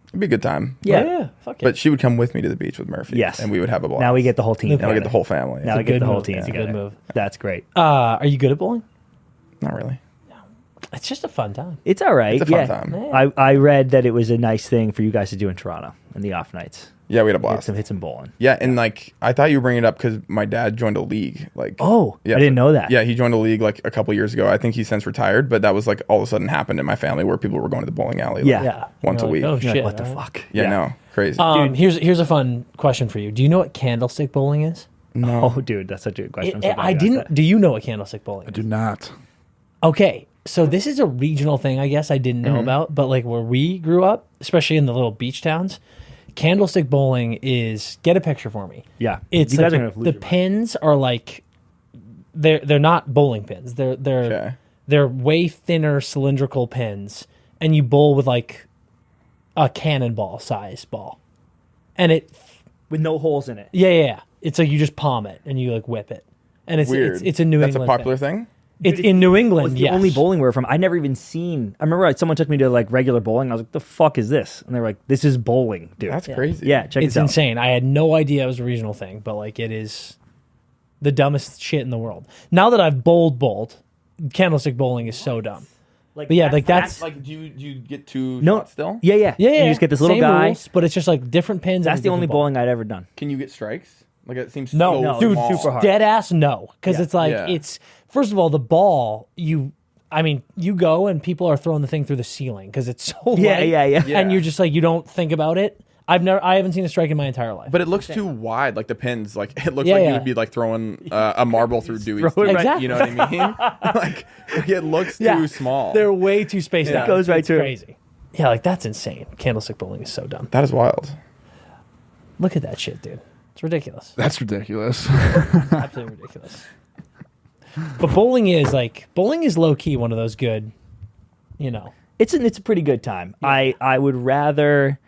it'd be a good time. Yeah. Fuck it. But she would come with me to the beach with Murphy. Yes. And we would have a blast. Now we get the whole team. Now we get the together. whole family. Now we get good the whole move. team It's a good together. move. That's great. Are you good at bowling? Not really. It's just a fun time. It's all right. It's a fun yeah. time. Yeah. I read that it was a nice thing for you guys to do in Toronto in the off nights. Yeah, we had a blast. Hit some bowling. Yeah, and like I thought you were bringing it up because my dad joined a league. Like, Oh, yeah, I didn't know that. Yeah, he joined a league like a couple years ago. I think he's since retired, but that was like all of a sudden happened in my family where people were going to the bowling alley. Like, Yeah. Yeah. Once You're a like, week. Oh You're shit! like, what the all right. fuck? Yeah, no, crazy. Here's a fun question for you. Do you know what candlestick bowling is? no, Oh, dude, that's such a good question. I'm so glad I you asked didn't. that. Do you know what candlestick bowling I is? do not. Okay, so this is a regional thing, I guess I didn't know about, but like where we grew up, especially in the little beach towns, candlestick bowling is, get a picture for me. Yeah. It's You like guys are gonna lose the your mind. pins are like they're not bowling pins. Okay. They're way thinner cylindrical pins, and you bowl with like a cannonball size ball, and it With no holes in it. yeah. It's like you just palm it and you like whip it, and Weird. it's a New That's England a popular thing. thing. It's in New England. It's the yes. only bowling where from. I never even seen. I remember someone took me to like regular bowling. I was like, "The fuck is this?" And they were like, "This is bowling, dude." That's crazy. yeah. Check It's this out. insane. I had no idea it was a regional thing, but like it is the dumbest shit in the world. Now that I've bowled, candlestick bowling is so dumb. But yeah, like that's like. Do you get two No. shots still? Yeah. yeah. You just get this little same guy. rules, but it's just like different pins. That's and the only different ball. bowling I'd ever done. Can you get strikes? Like it seems No, so dude, small. super hard. dead ass no, because Yeah. it's like Yeah. it's first of all the ball you go and people are throwing the thing through the ceiling because it's so Yeah, light, yeah. Yeah. and you're just like you don't think about it. I haven't seen a strike in my entire life. But it looks too wide, like the pins. Like it looks Yeah, like yeah. you would be like throwing a marble through Dewey's. Throw it Teeth, right- You know what I mean? like it looks Yeah. too small. They're way too spaced Yeah. out. It goes right It's through. crazy. Yeah, like that's insane. Candlestick bowling is so dumb. That is wild. Look at that shit, dude. It's ridiculous. That's ridiculous. Absolutely ridiculous. But bowling is low key one of those good, you know. It's a pretty good time. I would rather,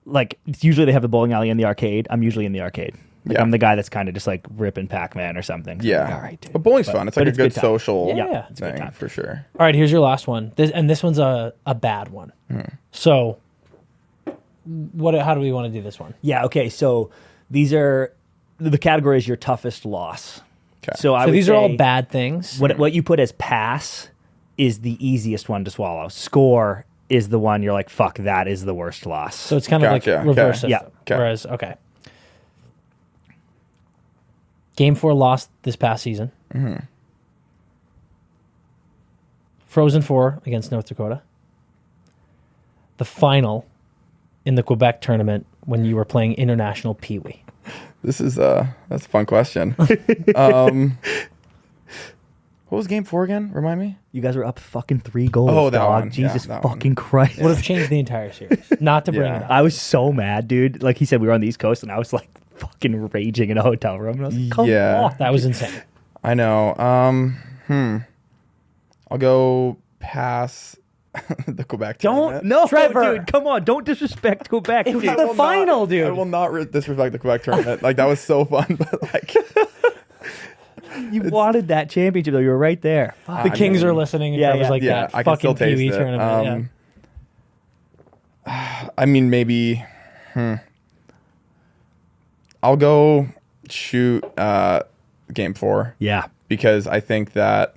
like usually they have the bowling alley in the arcade. I'm usually in the arcade. Like Yeah. I'm the guy that's kind of just like ripping Pac-Man or something. Yeah. Like, all right, dude. But bowling's fun. It's like a it's good good time. social Yeah, it's a good thing time. for sure. All right, here's your last one. This one's a bad one. So, how do we want to do this one? Yeah. Okay. So these are the category is your toughest loss. Okay. So I So would these are all say bad things. What you put as pass is the easiest one to swallow. Score is the one you're like, fuck, that is the worst loss. So it's kind of Gotcha, like reverse okay. system. Yeah, okay. Whereas, okay. Game 4 lost this past season. Frozen 4 against North Dakota. the final in the Quebec tournament when you were playing international Pee Wee? That's a fun question. What was game 4 again? Remind me. You guys were up fucking 3 goals. Oh, that dog. one. Jesus Yeah, that fucking Christ. Would have changed the entire series. Not to bring Yeah. it up. I was so mad, dude. Like he said, we were on the East Coast, and I was like fucking raging in a hotel room. And I was like, come Yeah. on. That was insane. I know. I'll go pass the Quebec tournament. No, Trevor. dude, come on. Don't disrespect Quebec, It was dude. the final, dude. I will not disrespect the Quebec tournament. Like, that was so fun, but like, You wanted that championship, though. You were right there. Fuck. The Kings are listening, and Yeah, Trevor's yeah. like yeah, that I can still fucking Pee taste Wee it. tournament. I mean, maybe. I'll go shoot game 4 Yeah. because I think that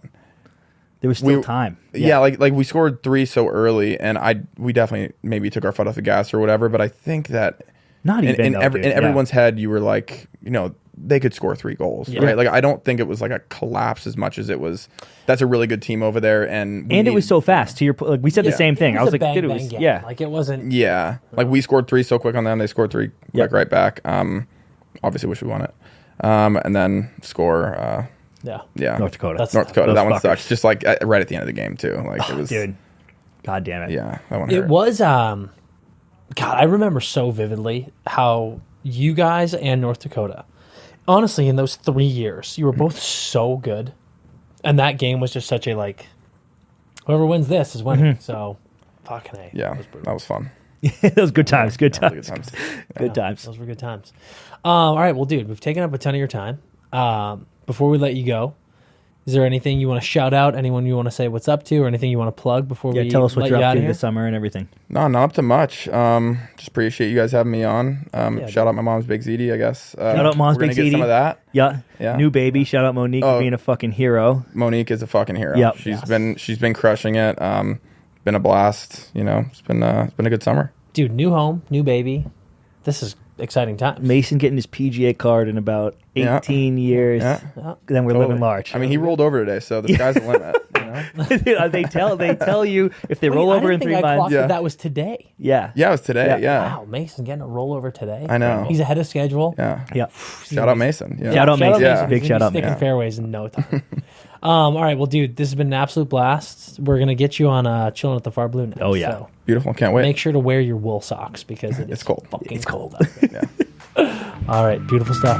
There was still time. yeah, like we scored 3 so early, and we definitely maybe took our foot off the gas or whatever. But I think that Not even, though, dude. in Yeah. everyone's head, you were like, they could score 3 goals, Yeah. right? Like, I don't think it was like a collapse as much as it was. That's a really good team over there, and And it was so fast. To your like, we said the Yeah. same thing. It I was a like, bang, dude, it bang was game. yeah. Like it wasn't. yeah, like we scored 3 so quick on them, they scored 3 Yep. quick right back. Obviously, wish we won it, and then score. Yeah, North Dakota. That's- North Dakota. Those That one fuckers. sucks. Just like right at the end of the game too. Like it was. Dude. God damn it. Yeah, that one. It hurt. was. God, I remember so vividly how you guys and North Dakota, honestly, in those 3 years, you were both so good, and that game was just such a like, whoever wins this is winning. So, fucking A. Yeah, It was brutal. that was fun. Those good times. Good That was times. good times. Good times. Those were good times. All right, well, dude, we've taken up a ton of your time. Before we let you go, is there anything you want to shout out? Anyone you want to say what's up to, or anything you want to plug before Yeah, we tell us what let you're you up out to of here? this summer and everything. No, not up to much. Just appreciate you guys having me on. dude. Shout out my mom's Big ZD, I guess. Shout out Mom's we're gonna Big get some ZD. of that. Yeah. Yeah. New baby. Shout out Monique for Oh. being a fucking hero. Monique is a fucking hero. Yep. She's been crushing it. Been a blast. It's been a good summer. Dude, new home, new baby. This is exciting times. Mason getting his PGA card in about 18 years. Yeah. Then we're Totally. living large. I mean, he rolled over today, so the sky's the limit. they tell you if they Wait, roll I over in didn't 3 think I months. clocked Yeah. that was today. Yeah. Yeah, it was today. Yeah. Wow, Mason getting a rollover today. I know. He's ahead of schedule. Yeah. Yeah. Shout out Mason. Yeah. Shout out Mason. Yeah. Big He's shout gonna out, be sticking man. fairways in no time. All right, well, dude, this has been an absolute blast. We're gonna get you on chilling at the Far Blue now. Oh, yeah. So Beautiful. Can't wait. make sure to wear your wool socks because It's cold. Fucking It's cold. out there. Yeah. All right, beautiful stuff.